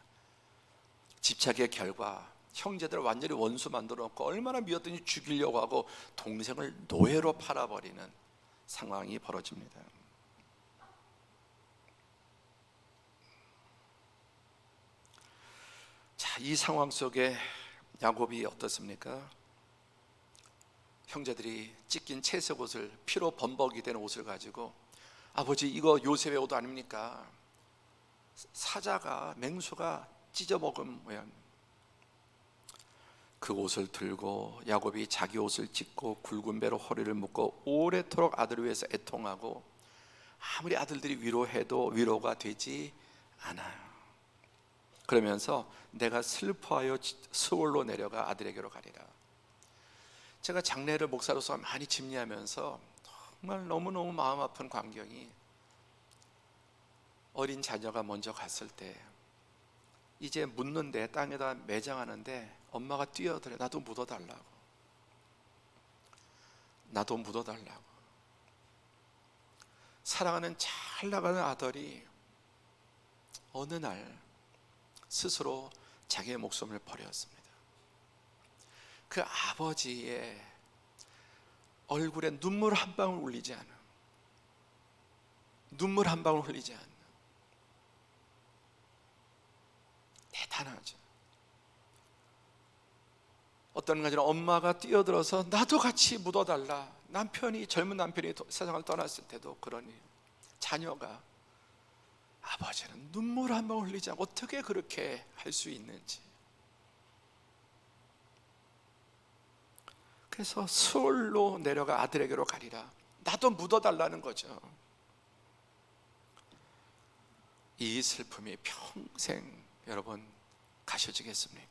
[SPEAKER 1] 집착의 결과 형제들을 완전히 원수 만들어 놓고 얼마나 미웠더니 죽이려고 하고 동생을 노예로 팔아버리는 상황이 벌어집니다. 자, 이 상황 속에 야곱이 어떻습니까? 형제들이 찢긴 채색 옷을, 피로 범벅이 된 옷을 가지고, 아버지 이거 요셉의 옷 아닙니까? 사자가, 맹수가 찢어먹은 모양. 그 옷을 들고 야곱이 자기 옷을 찢고 굵은 배로 허리를 묶고 오래도록 아들을 위해서 애통하고, 아무리 아들들이 위로해도 위로가 되지 않아요. 그러면서 내가 슬퍼하여 스올로 내려가 아들에게로 가리라. 제가 장례를 목사로서 많이 집례하면서 정말 너무너무 마음 아픈 광경이, 어린 자녀가 먼저 갔을 때 이제 묻는데, 땅에다 매장하는데 엄마가 뛰어들어. 나도 묻어달라고, 나도 묻어달라고. 사랑하는 잘 나가는 아들이 어느 날 스스로 자기의 목숨을 버렸습니다. 그 아버지의 얼굴에 눈물 한 방울 흘리지 않은, 눈물 한 방울 흘리지 않는, 대단하죠. 어떤 가지는 엄마가 뛰어들어서 나도 같이 묻어달라. 남편이, 젊은 남편이 세상을 떠났을 때도 그러니 자녀가, 아버지는 눈물 한 방울 흘리지 않고 어떻게 그렇게 할 수 있는지. 그래서 스올로 내려가 아들에게로 가리라. 나도 묻어달라는 거죠. 이 슬픔이 평생 여러분 가셔지겠습니까?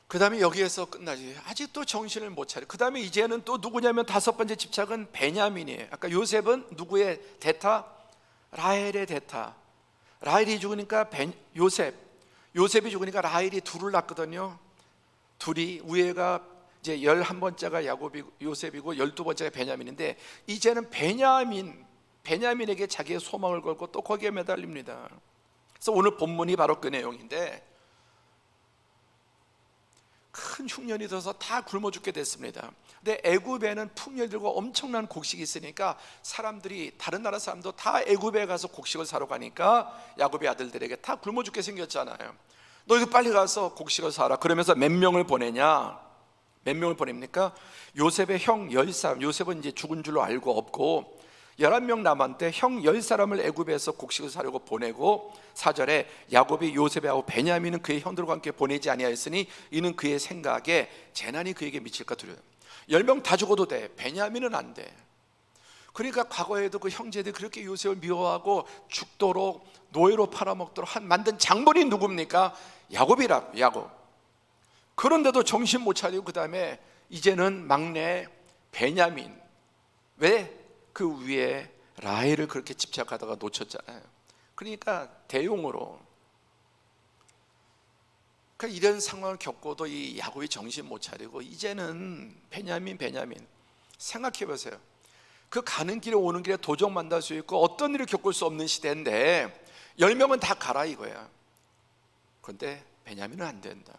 [SPEAKER 1] 그 다음에 여기에서 끝나지. 아직도 정신을 못 차려. 그 다음에 이제는 또 누구냐면 5번째 집착은 베냐민이에요. 아까 요셉은 누구의 대타? 라헬의 대타. 라헬이 죽으니까 요셉. 요셉이 죽으니까 라헬이 둘을 낳거든요. 둘이 위에가 이제 11번째가 요셉이고 12번째가 베냐민인데, 이제는 베냐민에게 자기의 소망을 걸고 또 거기에 매달립니다. 그래서 오늘 본문이 바로 그 내용인데, 큰 흉년이 들어서 다 굶어 죽게 됐습니다. 근데 애굽에는 풍년들과 엄청난 곡식이 있으니까 사람들이, 다른 나라 사람도 다 애굽에 가서 곡식을 사러 가니까 야곱의 아들들에게 다 굶어 죽게 생겼잖아요. 너희도 빨리 가서 곡식을 사라. 그러면서 몇 명을 보내냐? 몇 명을 보냅니까? 요셉의 형 10사람, 요셉은 이제 죽은 줄로 알고 없고 11명 남았는데 형 10사람을 애굽에서 곡식을 사려고 보내고, 4절에 야곱이 요셉하고 베냐민은 그의 형들과 함께 보내지 아니하였으니 이는 그의 생각에 재난이 그에게 미칠까 두려워요. 10명 다 죽어도 돼, 베냐민은 안 돼. 그러니까 과거에도 그 형제들이 그렇게 요셉을 미워하고 죽도록 노예로 팔아먹도록 만든 장본이 누굽니까? 야곱이라고, 야곱. 그런데도 정신 못 차리고 그 다음에 이제는 막내 베냐민, 왜? 그 위에 라헬을 그렇게 집착하다가 놓쳤잖아요. 그러니까 대용으로, 그러니까 이런 상황을 겪고도 이 야곱이 정신 못 차리고 이제는 베냐민 생각해 보세요. 그 가는 길에 오는 길에 도적 만날 수 있고 어떤 일을 겪을 수 없는 시대인데 10명은 다 가라 이거야. 그런데 베냐민은 안 된다.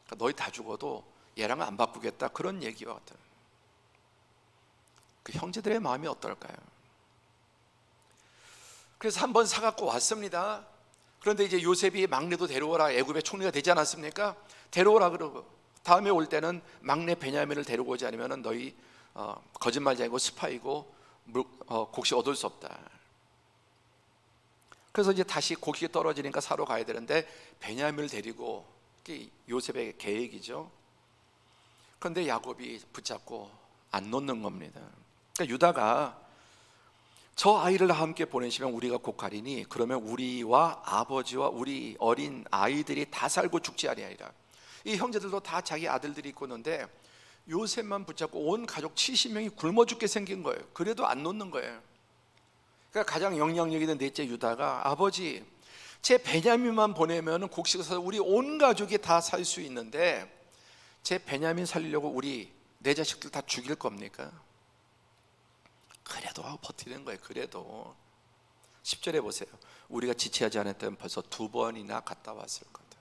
[SPEAKER 1] 그러니까 너희 다 죽어도 얘랑은 안 바꾸겠다, 그런 얘기와 같아요. 그 형제들의 마음이 어떨까요? 그래서 한번 사갖고 왔습니다. 그런데 이제 요셉이 막내도 데려오라, 애굽의 총리가 되지 않았습니까? 데려오라 그러고, 다음에 올 때는 막내 베냐민을 데리고 오지 않으면 너희 거짓말쟁이고 스파이고 곡식 얻을 수 없다. 그래서 이제 다시 곡식이 떨어지니까 사러 가야 되는데 베냐민을 데리고, 요셉의 계획이죠. 그런데 야곱이 붙잡고 안 놓는 겁니다. 그러니까 유다가 저 아이를 함께 보내시면 우리가 곧 가리니 그러면 우리와 아버지와 우리 어린 아이들이 다 살고 죽지 아니하리라. 이 형제들도 다 자기 아들들이 있고 있는데 요셉만 붙잡고 온 가족 70명이 굶어 죽게 생긴 거예요. 그래도 안 놓는 거예요. 그러니까 가장 영향력 있는 넷째 유다가, 아버지, 제 베냐민만 보내면 곡식을 사서 우리 온 가족이 다 살 수 있는데 제 베냐민 살리려고 우리 내 자식들 다 죽일 겁니까? 그래도 버티는 거예요. 그래도 10절에 보세요. 우리가 지체하지 않았다면 벌써 2번이나 갔다 왔을 거다.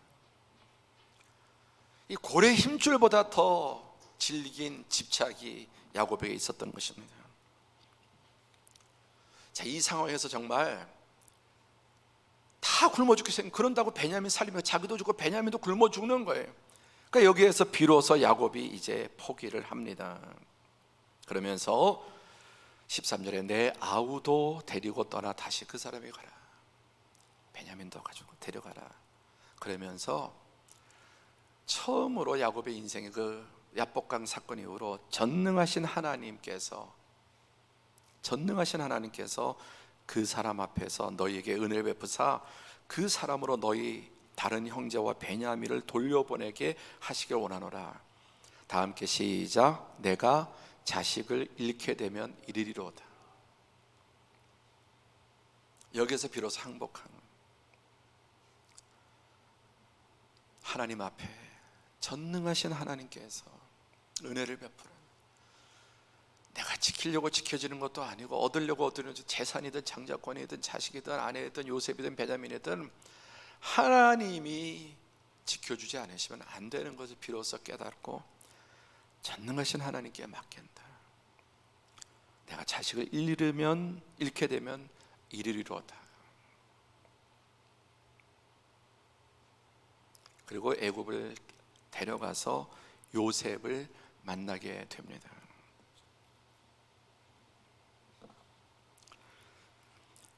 [SPEAKER 1] 이 고래 힘줄보다 더 질긴 집착이 야곱에게 있었던 것입니다. 자, 이 상황에서 정말 다 굶어 죽게 생긴, 그런다고 베냐민 살리면 자기도 죽고 베냐민도 굶어 죽는 거예요. 그러니까 여기에서 비로소 야곱이 이제 포기를 합니다. 그러면서 13절에 내 아우도 데리고 떠나 다시 그 사람이 가라, 베냐민도 가지고 데려가라. 그러면서 처음으로 야곱의 인생의 그 야복강 사건 이후로 전능하신 하나님께서 그 사람 앞에서 너희에게 은혜를 베푸사 그 사람으로 너희 다른 형제와 베냐민을 돌려보내게 하시길 원하노라. 다 함께 시작. 내가 자식을 잃게 되면 이르리로다. 여기서 비로소 항복하는, 하나님 앞에 전능하신 하나님께서 은혜를 베푸라. 내가 지키려고 지켜지는 것도 아니고 얻으려고 얻으는, 재산이든 장자권이든 자식이든 아내이든 요셉이든 베냐민이든 하나님이 지켜주지 않으시면 안 되는 것을 비로소 깨닫고 전능하신 하나님께 맡긴다. 내가 자식을 잃게 되면 이르리로다. 그리고 애굽을 데려가서 요셉을 만나게 됩니다.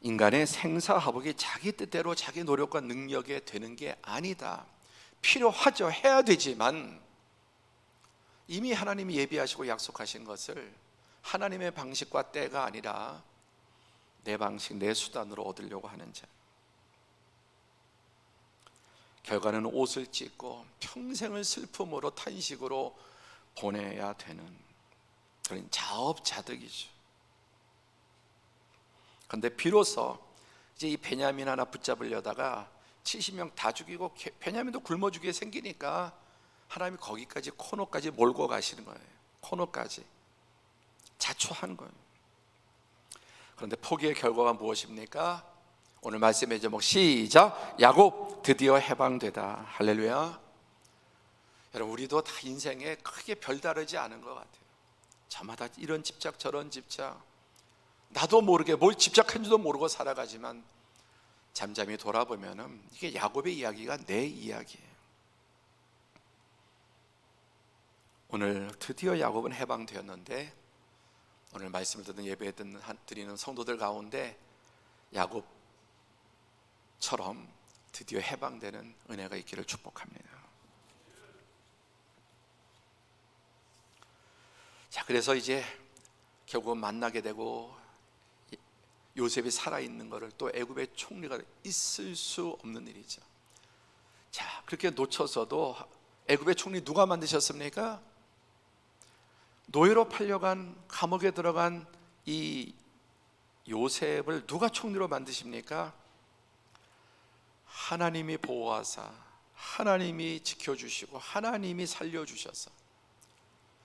[SPEAKER 1] 인간의 생사화복이 자기 뜻대로 자기 노력과 능력에 되는 게 아니다. 필요하죠. 해야 되지만 이미 하나님이 예비하시고 약속하신 것을 하나님의 방식과 때가 아니라 내 방식, 내 수단으로 얻으려고 하는 자, 결과는 옷을 찢고 평생을 슬픔으로 탄식으로 보내야 되는 그런 자업자득이죠. 그런데 비로소 이제 이 베냐민 하나 붙잡으려다가 70명 다 죽이고 베냐민도 굶어 죽게 생기니까 하나님이 거기까지 코너까지 몰고 가시는 거예요. 코너까지 자초한 거예요. 그런데 포기의 결과가 무엇입니까? 오늘 말씀의 제목 시작. 야곱 드디어 해방되다. 할렐루야. 여러분, 우리도 다 인생에 크게 별다르지 않은 것 같아요. 저마다 이런 집착 저런 집착, 나도 모르게 뭘 집착한지도 모르고 살아가지만 잠잠히 돌아보면은 이게 야곱의 이야기가 내 이야기예요. 오늘 드디어 야곱은 해방되었는데, 오늘 말씀을 듣는 예배 드리는 성도들 가운데 야곱처럼 드디어 해방되는 은혜가 있기를 축복합니다. 자, 그래서 이제 결국 만나게 되고 요셉이 살아있는 것을 또 애굽의 총리가 있을 수 없는 일이죠. 자, 그렇게 놓쳐서도 애굽의 총리 누가 만드셨습니까? 노예로 팔려간 감옥에 들어간 이 요셉을 누가 총리로 만드십니까? 하나님이 보호하사 하나님이 지켜주시고 하나님이 살려주셔서,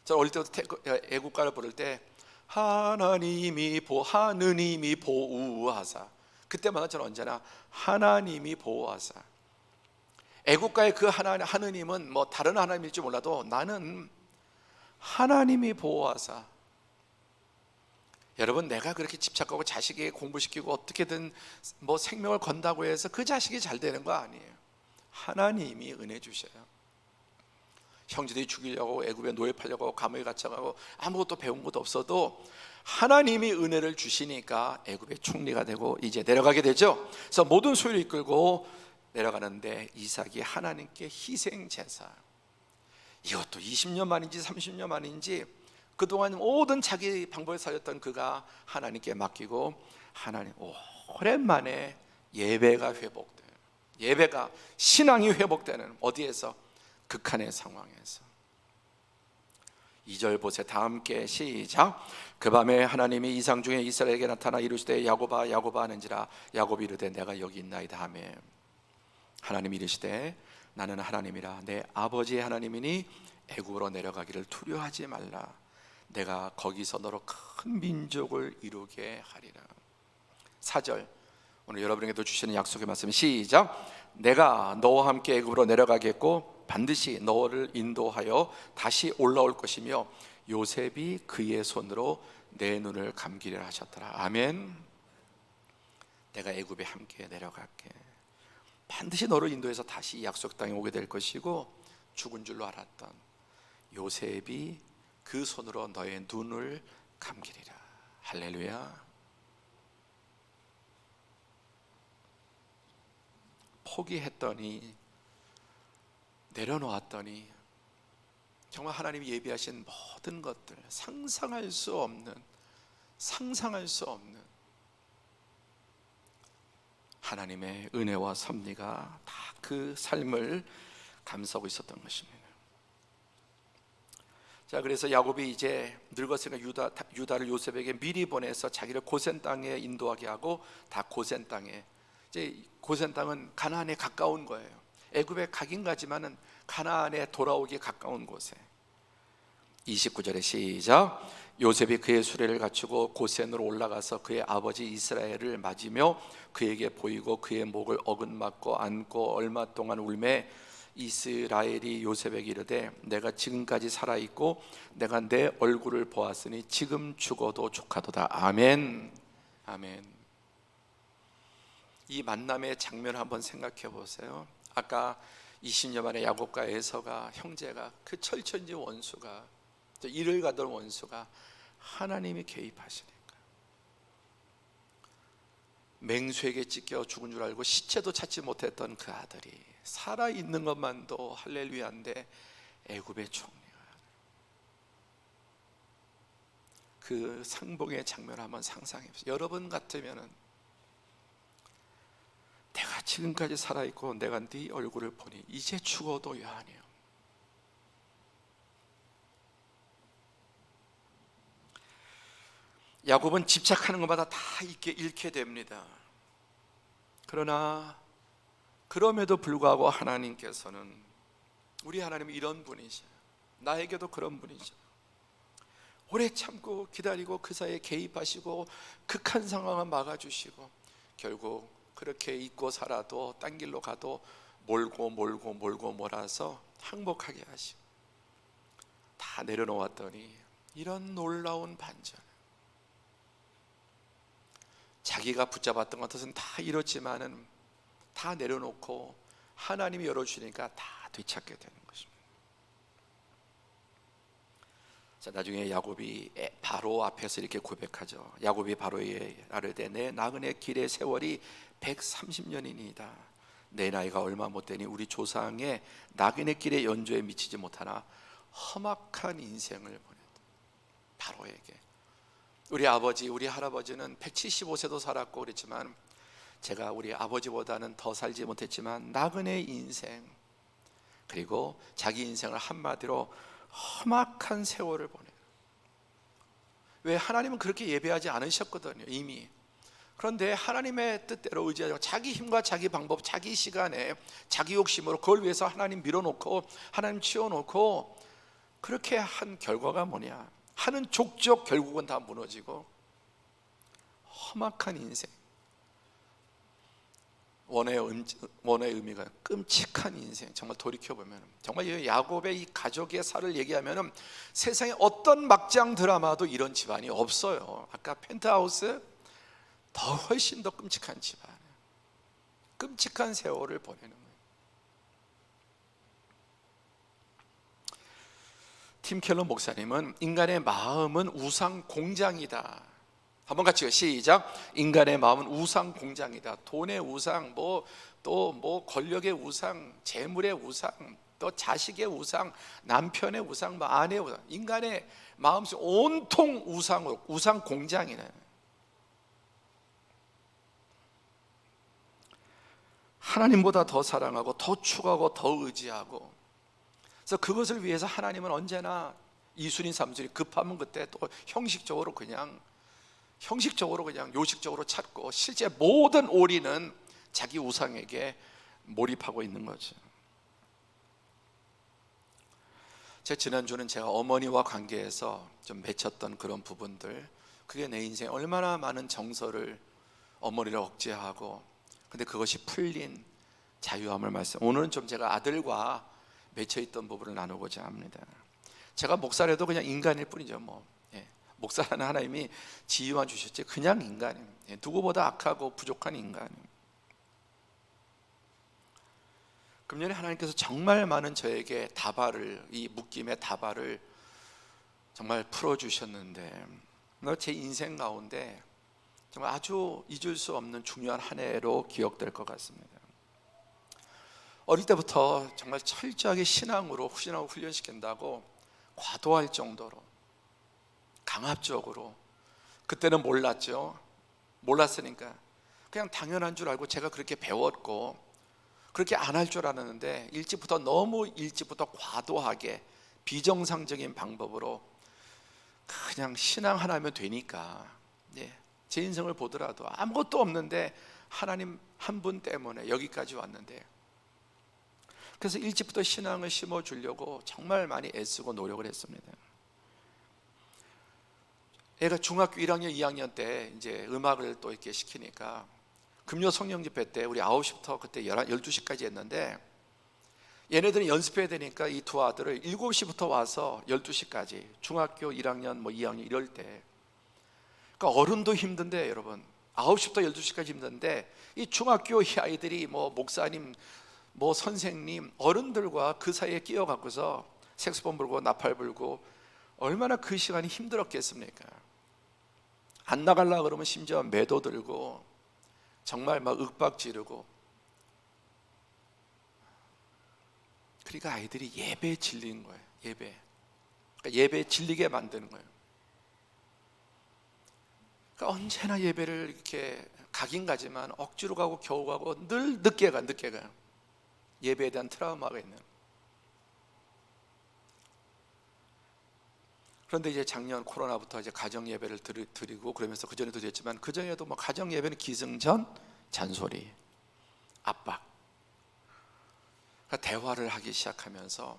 [SPEAKER 1] 저 어릴 때부터 애국가를 부를 때 하느님이 보호하사, 그때마다 저는 언제나 하나님이 보호하사, 애국가의 그 하느님은 뭐 다른 하나님일지 몰라도 나는 하나님이 보호하사. 여러분, 내가 그렇게 집착하고 자식에게 공부시키고 어떻게든 뭐 생명을 건다고 해서 그 자식이 잘 되는 거 아니에요. 하나님이 은혜 주셔요. 형제들이 죽이려고 애굽에 노예 팔려고 감옥에 갇혀가고 아무것도 배운 것도 없어도 하나님이 은혜를 주시니까 애굽의 총리가 되고 이제 내려가게 되죠. 그래서 모든 소유를 이끌고 내려가는데 이삭이 하나님께 희생 제사, 이것도 20년 만인지 30년 만인지 그동안 모든 자기 방법에 살렸던 그가 하나님께 맡기고, 하나님 오랜만에 예배가 회복돼요. 예배가, 신앙이 회복되는, 어디에서? 극한의 상황에서. 2절 보세요. 다 함께 시작. 그 밤에 하나님이 이상 중에 이스라엘에게 나타나 이르시되 야곱아 야곱아 하는지라. 야곱이 이르되 내가 여기 있나이다 하매, 하나님이 이르시되 나는 하나님이라 내 아버지의 하나님이니 애굽으로 내려가기를 두려워하지 말라. 내가 거기서 너로 큰 민족을 이루게 하리라. 4절, 오늘 여러분에게도 주시는 약속의 말씀 시작. 내가 너와 함께 애굽으로 내려가겠고 반드시 너를 인도하여 다시 올라올 것이며 요셉이 그의 손으로 내 눈을 감기려 하셨더라. 아멘. 내가 애굽에 함께 내려갈게. 반드시 너를 인도해서 다시 약속 땅에 오게 될 것이고, 죽은 줄로 알았던 요셉이 그 손으로 너의 눈을 감기리라. 할렐루야. 포기했더니, 내려놓았더니 정말 하나님이 예비하신 모든 것들, 상상할 수 없는 하나님의 은혜와 섭리가 다 그 삶을 감싸고 있었던 것입니다. 자, 그래서 야곱이 이제 늙었으니까 유다를 요셉에게 미리 보내서 자기를 고센 땅에 인도하게 하고, 다 고센 땅에, 이제 고센 땅은 가나안에 가까운 거예요. 애굽에 가긴 가지만은 가나안에 돌아오기 가까운 곳에. 29절에 시작. 요셉이 그의 수레를 갖추고 고센으로 올라가서 그의 아버지 이스라엘을 맞으며 그에게 보이고 그의 목을 어긋맞고 안고 얼마 동안 울매, 이스라엘이 요셉에게 이르되 내가 지금까지 살아있고 내가 내 얼굴을 보았으니 지금 죽어도 족하도다. 아멘. 아멘. 이 만남의 장면을 한번 생각해 보세요. 아까 20년 만에 야곱과 에서가, 형제가, 그 철천지 원수가, 일을 가던 원수가 하나님이 개입하시니까 맹수에게 찢겨 죽은 줄 알고 시체도 찾지 못했던 그 아들이 살아있는 것만도 할렐루야인데 애굽의 총리가, 그 상봉의 장면을 한번 상상해 보세요. 여러분 같으면은 내가 지금까지 살아있고 내가 네 얼굴을 보니 이제 죽어도 여한이요. 야곱은 집착하는 것마다 다 잃게 됩니다. 그러나 그럼에도 불구하고 하나님께서는, 우리 하나님은 이런 분이셔요. 나에게도 그런 분이죠. 오래 참고 기다리고 그 사이에 개입하시고 극한 상황을 막아주시고, 결국 그렇게 잊고 살아도 딴 길로 가도 몰고 몰아서 항복하게 하시고, 다 내려놓았더니 이런 놀라운 반전. 자기가 붙잡았던 것은 다 이렇지만은 다 내려놓고 하나님이 열어주니까 다 되찾게 되는 것입니다. 자, 나중에 야곱이 바로 앞에서 이렇게 고백하죠. 야곱이 바로에게 아뢰되 내 나그네 길의 세월이 130년이니이다. 내 나이가 얼마 못되니 우리 조상의 나그네 길의 연조에 미치지 못하나 험악한 인생을 보냈다. 바로에게. 우리 아버지, 우리 할아버지는 175세도 살았고 그랬지만, 제가 우리 아버지보다는 더 살지 못했지만 나그네 인생, 그리고 자기 인생을 한마디로 험악한 세월을 보내요. 왜? 하나님은 그렇게 예배하지 않으셨거든요, 이미. 그런데 하나님의 뜻대로 의지하고 자기 힘과 자기 방법, 자기 시간에 자기 욕심으로 그걸 위해서 하나님 밀어놓고 하나님 치워놓고, 그렇게 한 결과가 뭐냐? 하는 족족 결국은 다 무너지고 험악한 인생. 원의 의미가 끔찍한 인생. 정말 돌이켜보면, 정말 이 야곱의 이 가족의 살을 얘기하면 세상에 어떤 막장 드라마도 이런 집안이 없어요. 아까 펜트하우스, 더 훨씬 더 끔찍한 집안, 끔찍한 세월을 보내는 거예요. 팀 켈러 목사님은 인간의 마음은 우상 공장이다. 한번 같이요, 시작. 인간의 마음은 우상 공장이다. 돈의 우상, 또 권력의 우상, 재물의 우상, 또 자식의 우상, 남편의 우상, 아내의 우상. 인간의 마음속 온통 우상으로, 우상 공장이네. 하나님보다 더 사랑하고 더 추구하고 더 의지하고, 그래서 그것을 위해서 하나님은 언제나 이순이 삼순이 급하면 그때 또 형식적으로 그냥 요식적으로 찾고, 실제 모든 올인은 자기 우상에게 몰입하고 있는 거죠. 제 지난주는 제가 어머니와 관계에서 좀 맺혔던 그런 부분들, 그게 내 인생에 얼마나 많은 정서를 어머니를 억제하고, 근데 그것이 풀린 자유함을 말씀. 오늘은 좀 제가 아들과 맺혀있던 부분을 나누고자 합니다. 제가 목사라도 그냥 인간일 뿐이죠. 목사라는 하나님이 지위만 주셨지 그냥 인간입니다. 누구보다 악하고 부족한 인간입니다. 금년에 하나님께서 정말 많은 저에게 다발을, 이 묶임의 다발을 정말 풀어주셨는데, 제 인생 가운데 정말 아주 잊을 수 없는 중요한 한 해로 기억될 것 같습니다. 어릴 때부터 정말 철저하게 신앙으로 훈련시킨다고 과도할 정도로 강압적으로, 그때는 몰랐죠. 몰랐으니까 그냥 당연한 줄 알고 제가 그렇게 배웠고 그렇게 안 할 줄 알았는데, 너무 일찍부터 과도하게 비정상적인 방법으로 그냥 신앙 하나 하면 되니까, 제 인생을 보더라도 아무것도 없는데 하나님 한 분 때문에 여기까지 왔는데, 그래서 일찍부터 신앙을 심어주려고 정말 많이 애쓰고 노력을 했습니다. 애가 중학교 1학년, 2학년 때 이제 음악을 또 이렇게 시키니까, 금요 성령 집회 때 우리 9시부터 그때 12시까지 했는데, 얘네들은 연습해야 되니까 이 두 아들을 7시부터 와서 12시까지, 중학교 1학년, 2학년 이럴 때, 그러니까 어른도 힘든데 여러분, 9시부터 12시까지 힘든데, 이 중학교 이 아이들이 목사님, 선생님, 어른들과 그 사이에 끼어갖고서 색소폰 불고 나팔 불고 얼마나 그 시간이 힘들었겠습니까? 안 나가려고 그러면 심지어 매도 들고 정말 막 윽박 지르고. 그러니까 아이들이 예배에 질리는 거예요. 그러니까 예배에 질리게 만드는 거예요. 그러니까 언제나 예배를 이렇게 가긴 가지만 억지로 가고 겨우 가고 늘 늦게 가요. 예배에 대한 트라우마가 있는. 그런데 이제 작년 코로나부터 이제 가정 예배를 드리고 그러면서, 그 전에도 됐지만 그 전에도 가정 예배는 기승전, 잔소리, 압박, 그러니까 대화를 하기 시작하면서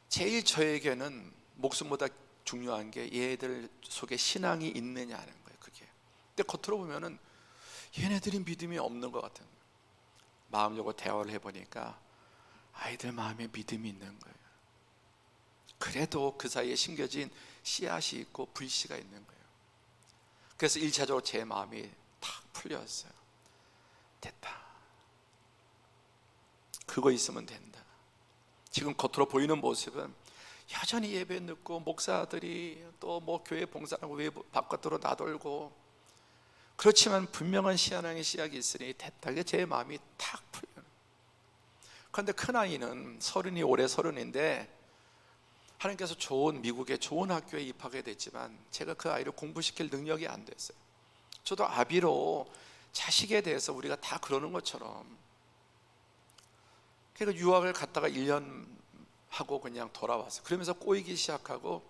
[SPEAKER 1] 제일 저에게는 목숨보다 중요한 게 얘들 속에 신앙이 있느냐는 거예요. 그게. 근데 겉으로 보면은 얘네들이 믿음이 없는 것 같은 거예요. 마음 열고 대화를 해보니까 아이들 마음에 믿음이 있는 거예요. 그래도 그 사이에 심겨진 씨앗이 있고 불씨가 있는 거예요. 그래서 1차적으로 제 마음이 탁 풀렸어요. 됐다. 그거 있으면 된다. 지금 겉으로 보이는 모습은 여전히 예배 늦고 목사들이 또 뭐 교회 봉사하고 외부 바깥으로 나돌고, 그렇지만 분명한 신앙의 씨앗이 있으니 됐다. 그게 제 마음이 탁 풀려요. 그런데 큰아이는 올해 30인데 하나님께서 미국의 좋은 학교에 입학하게 됐지만 제가 그 아이를 공부시킬 능력이 안 됐어요. 저도 아비로 자식에 대해서 우리가 다 그러는 것처럼, 그러니까 유학을 갔다가 1년 하고 그냥 돌아왔어요. 그러면서 꼬이기 시작하고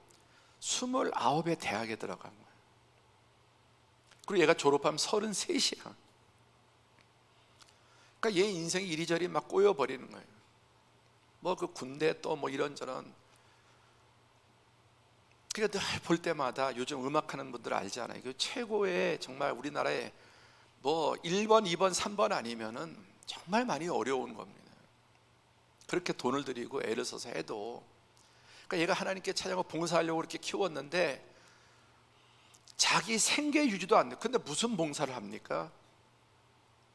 [SPEAKER 1] 29에 대학에 들어간 거예요. 그리고 얘가 졸업하면 33이야. 그러니까 얘 인생이 이리저리 막 꼬여버리는 거예요. 뭐 그 군대 또 뭐 이런저런. 그러니까 늘 볼 때마다 요즘 음악하는 분들 알잖아요. 그 최고의 정말 우리나라에 뭐 1번, 2번, 3번 아니면은 정말 많이 어려운 겁니다. 그렇게 돈을 들이고 애를 써서 해도. 그러니까 얘가 하나님께 찬양하고 봉사하려고 그렇게 키웠는데 자기 생계 유지도 안 돼. 근데 무슨 봉사를 합니까?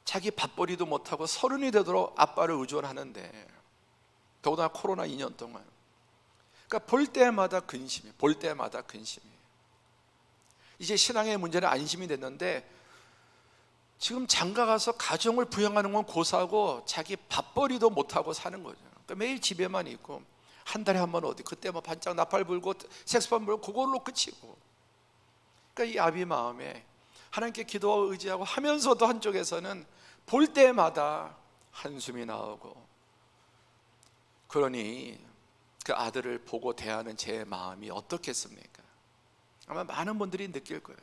[SPEAKER 1] 자기 밥벌이도 못하고 30이 되도록 아빠를 의존하는데, 더구나 코로나 2년 동안. 그러니까 볼 때마다 근심이, 볼 때마다 근심이. 이제 신앙의 문제는 안심이 됐는데 지금 장가 가서 가정을 부양하는 건 고사하고 자기 밥벌이도 못하고 사는 거죠. 그러니까 매일 집에만 있고 한 달에 한 번 어디 그때 뭐 반짝 나팔 불고 색소판 불고 그걸로 끝이고. 그러니까 이 아비 마음에 하나님께 기도하고 의지하고 하면서도 한쪽에서는 볼 때마다 한숨이 나오고, 그러니 그 아들을 보고 대하는 제 마음이 어떻겠습니까? 아마 많은 분들이 느낄 거예요.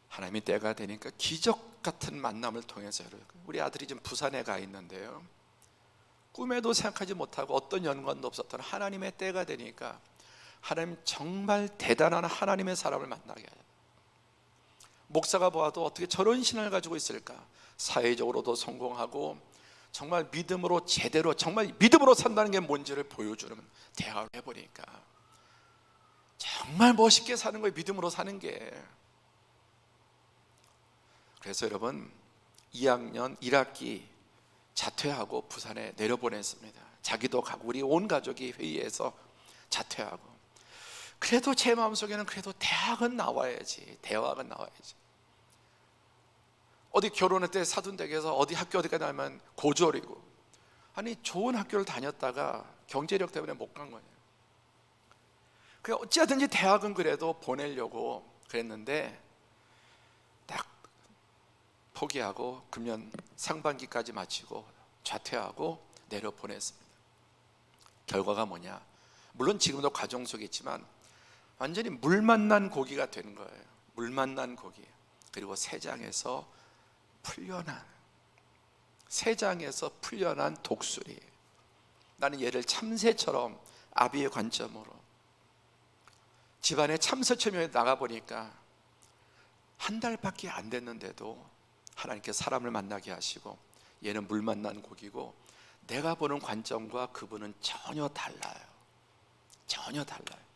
[SPEAKER 1] 하나님이 때가 되니까 기적 같은 만남을 통해서, 우리 아들이 지금 부산에 가 있는데요, 꿈에도 생각하지 못하고 어떤 연관도 없었던 하나님의 때가 되니까 하나님 정말 대단한 하나님의 사람을 만나게 해요. 목사가 보아도 어떻게 저런 신을 가지고 있을까? 사회적으로도 성공하고 정말 믿음으로 제대로 정말 믿음으로 산다는 게 뭔지를 보여주는 대화를 해보니까 정말 멋있게 사는 거예요. 믿음으로 사는 게. 그래서 여러분 2학년 1학기 자퇴하고 부산에 내려보냈습니다. 자기도 가고 우리 온 가족이 회의해서 자퇴하고. 그래도 제 마음속에는 그래도 대학은 나와야지, 대학은 나와야지. 어디 결혼할 때 사돈댁에서 어디 학교 어디가 나면 고졸이고, 아니 좋은 학교를 다녔다가 경제력 때문에 못 간 거예요. 그 어찌하든지 대학은 그래도 보내려고 그랬는데 딱 포기하고 금년 상반기까지 마치고 자퇴하고 내려보냈습니다. 결과가 뭐냐? 물론 지금도 과정 속에 있지만 완전히 물 만난 고기가 되는 거예요. 물 만난 고기. 그리고 새장에서 풀려난 독수리. 나는 얘를 참새처럼 아비의 관점으로 집안에 참새처럼 나가보니까 한 달밖에 안 됐는데도 하나님께 사람을 만나게 하시고, 얘는 물 만난 고기고 내가 보는 관점과 그분은 전혀 달라요. 전혀 달라요.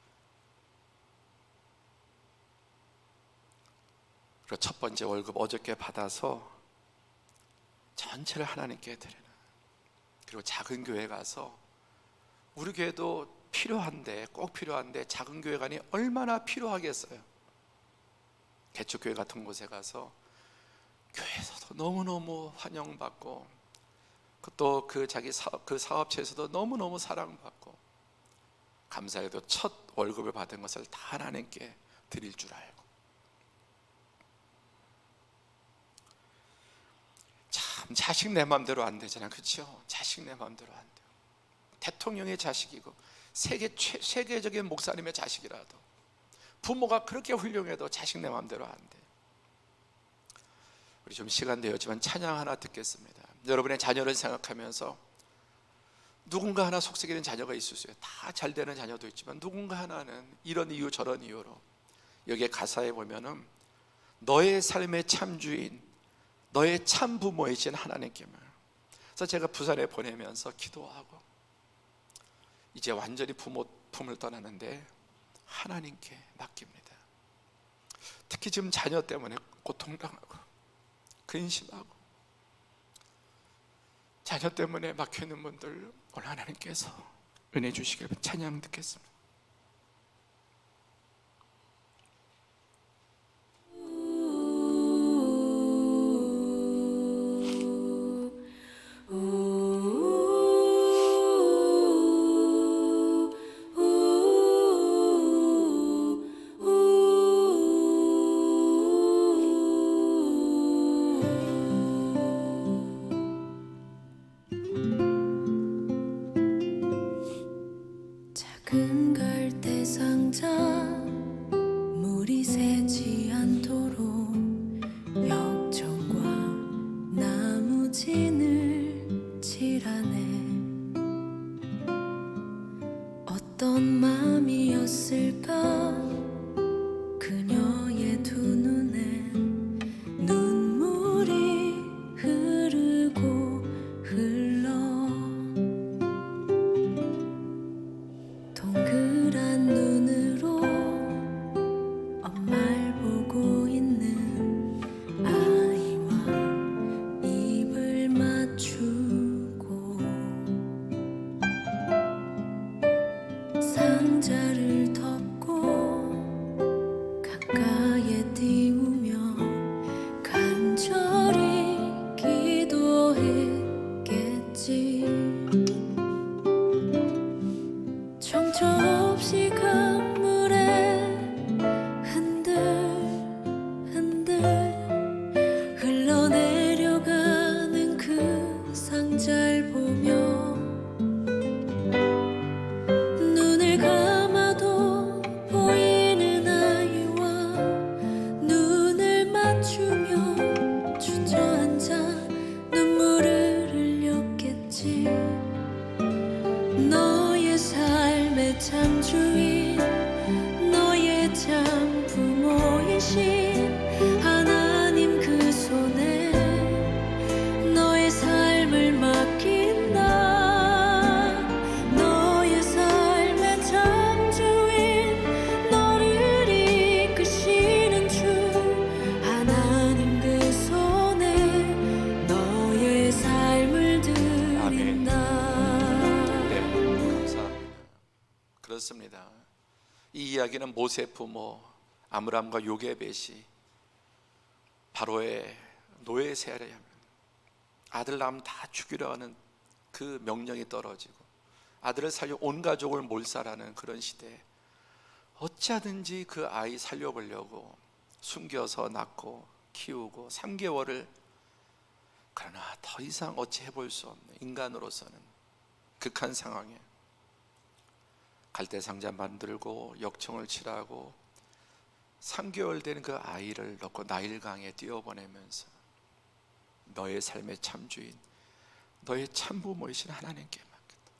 [SPEAKER 1] 그리고 첫 번째 월급 어저께 받아서 전체를 하나님께 드리는, 그리고 작은 교회 가서, 우리 교회도 필요한데 꼭 필요한데 작은 교회관이 얼마나 필요하겠어요. 개척교회 같은 곳에 가서 교회에서도 너무너무 환영받고 또 그 자기 그 사업체에서도 너무너무 사랑받고, 감사해도 첫 월급을 받은 것을 다 하나님께 드릴 줄 알고. 참 자식 내 마음대로 안 되잖아, 그렇죠? 자식 내 마음대로 안 돼요. 대통령의 자식이고 세계적인 목사님의 자식이라도, 부모가 그렇게 훌륭해도 자식 내 마음대로 안 돼. 우리 좀 시간 되었지만 찬양 하나 듣겠습니다. 여러분의 자녀를 생각하면서 누군가 하나 속삭이는 자녀가 있을 수 있어요. 다 잘 되는 자녀도 있지만 누군가 하나는 이런 이유 저런 이유로, 여기에 가사에 보면은 너의 삶의 참주인, 너의 참 부모이신 하나님께만. 그래서 제가 부산에 보내면서 기도하고 이제 완전히 부모 품을 떠나는데 하나님께 맡깁니다. 특히 지금 자녀 때문에 고통당하고 근심하고 자녀 때문에 막혀있는 분들 오늘 하나님께서 은혜 주시길 찬양 듣겠습니다.
[SPEAKER 5] 작은 갈대 상자 물이 새지 않도록 역청과 나무진을 칠하네. 어떤 맘이었을까 그녀의 두 눈엔 눈물이 흐르고 흘러 동그란 눈으로 엄마를 보고 있는 아이와 입을 맞추고 상자를 덮고 가까이에 띄우며 간절히 기도했겠지. 정처 없이 강물에 흔들흔들 흘러내려가는 그 상자를 보며 눈을 감아도 보이는 아이와 눈을 맞추며 주저앉아 눈물을 흘렸겠지. 너의 삶의 참주인, 너의 참 부모이신 하나님 그 손에 너의 삶을 맡긴다. 너의 삶의 참주인, 너를 이끄시는 주 하나님 그 손에 너의 삶을 드린다.
[SPEAKER 1] 감사합니다. 그렇습니다. 이 이야기는 모세 부모 아므람과 요게벳이 바로의 노예 세례를 하면 아들 낳으면 다 죽이려 하는 그 명령이 떨어지고 아들을 살려 온 가족을 몰살하는 그런 시대에 어찌하든지 그 아이 살려보려고 숨겨서 낳고 키우고 3개월을, 그러나 더 이상 어찌 해볼 수 없는 인간으로서는 극한 상황에 갈대 상자 만들고 역청을 칠하고 3개월 된 그 아이를 넣고 나일강에 띄워보내면서 너의 삶의 참주인, 너의 참부모이신 하나님께 맡겼다.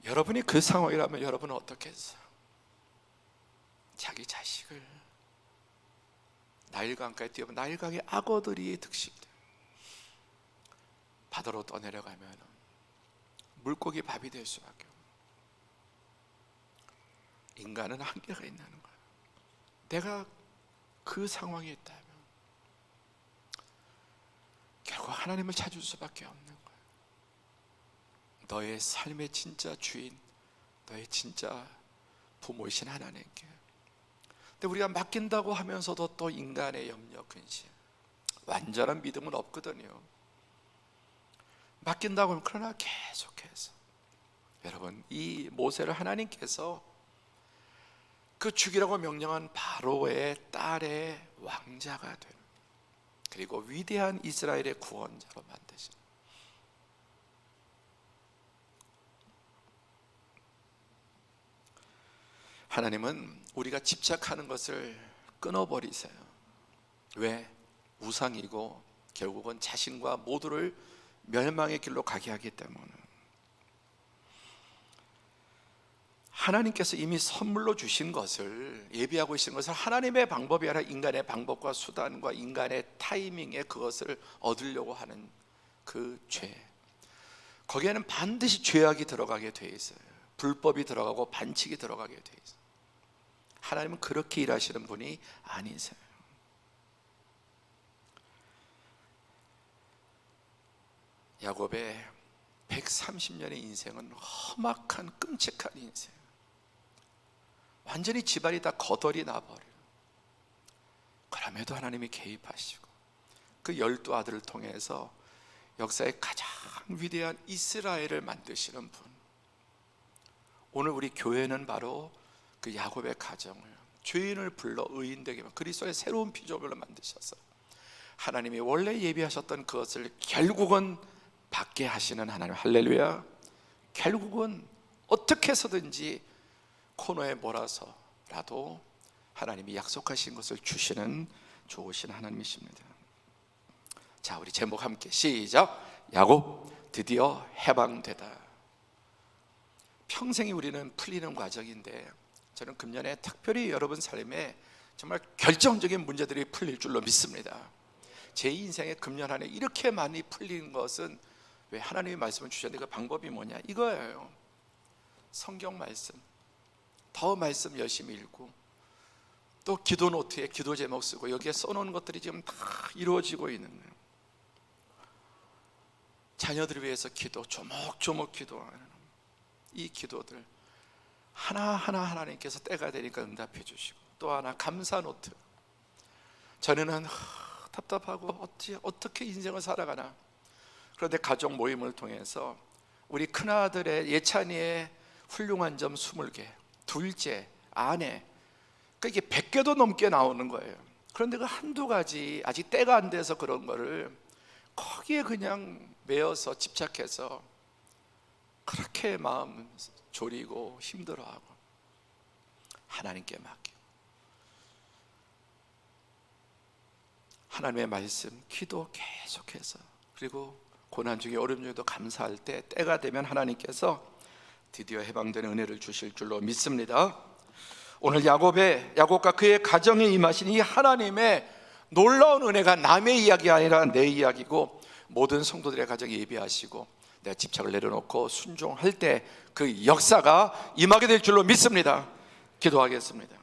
[SPEAKER 1] 여러분이 그 상황이라면 여러분은 어떻게 했어요? 자기 자식을 나일강가에 띄우면 나일강의 악어들이 득실돼 바다로 떠내려가면 물고기 밥이 될 수밖에 없는, 인간은 한계가 있다는 거예요. 내가 그 상황에 있다면 결국 하나님을 찾을 수밖에 없는 거예요. 너의 삶의 진짜 주인, 너의 진짜 부모이신 하나님께. 근데 우리가 맡긴다고 하면서도 또 인간의 염려, 근심, 완전한 믿음은 없거든요. 맡긴다고 하면 그러나 계속해서, 여러분, 이 모세를 하나님께서 그 죽이라고 명령한 바로의 딸의 왕자가 되는, 그리고 위대한 이스라엘의 구원자로 만드신, 하나님은 우리가 집착하는 것을 끊어버리세요. 왜? 우상이고 결국은 자신과 모두를 멸망의 길로 가게 하기 때문에 하나님께서 이미 선물로 주신 것을, 예비하고 있는 것을 하나님의 방법이 아니라 인간의 방법과 수단과 인간의 타이밍에 그것을 얻으려고 하는 그 죄, 거기에는 반드시 죄악이 들어가게 돼 있어요. 불법이 들어가고 반칙이 들어가게 돼 있어요. 하나님은 그렇게 일하시는 분이 아니세요. 야곱의 130년의 인생은 험악한 끔찍한 인생, 완전히 집안이 다 거덜이 나버려요. 그럼에도 하나님이 개입하시고 그 12 아들을 통해서 역사의 가장 위대한 이스라엘을 만드시는 분, 오늘 우리 교회는 바로 그 야곱의 가정을, 죄인을 불러 의인 되게 그리스도의 새로운 피조물로 만드셔서 하나님이 원래 예비하셨던 그것을 결국은 받게 하시는 하나님, 할렐루야. 결국은 어떻게 해서든지 코너에 몰아서라도 하나님이 약속하신 것을 주시는 좋으신 하나님이십니다. 자, 우리 제목 함께 시작. 야곱 드디어 해방되다. 평생이 우리는 풀리는 과정인데 저는 금년에 특별히 여러분 삶에 정말 결정적인 문제들이 풀릴 줄로 믿습니다. 제 인생에 금년 안에 이렇게 많이 풀린 것은 왜 하나님의 말씀을 주셨는데 그 방법이 뭐냐, 이거예요. 성경 말씀, 더 말씀 열심히 읽고, 또 기도 노트에 기도 제목 쓰고, 여기에 써놓은 것들이 지금 다 이루어지고 있는 거예요. 자녀들을 위해서 기도, 조목조목 기도하는 이 기도들 하나하나 하나님께서 때가 되니까 응답해 주시고, 또 하나 감사 노트. 전에는 답답하고 어떻게 인생을 살아가나. 그런데 가족 모임을 통해서 우리 큰아들의 예찬이의 훌륭한 점 20개, 둘째, 아내, 이게 100개도 넘게 나오는 거예요. 그런데 그 한두 가지 아직 때가 안 돼서 그런 거를 거기에 그냥 매여서 집착해서 그렇게 마음 졸이고 힘들어하고 하나님께 맡기고, 하나님의 말씀, 기도 계속해서, 그리고 고난 중에 어려움 중에도 감사할 때 때가 되면 하나님께서 드디어 해방되는 은혜를 주실 줄로 믿습니다. 오늘 야곱과 그의 가정에 임하신 이 하나님의 놀라운 은혜가 남의 이야기가 아니라 내 이야기고, 모든 성도들의 가정에 예비하시고 내가 집착을 내려놓고 순종할 때 그 역사가 임하게 될 줄로 믿습니다. 기도하겠습니다.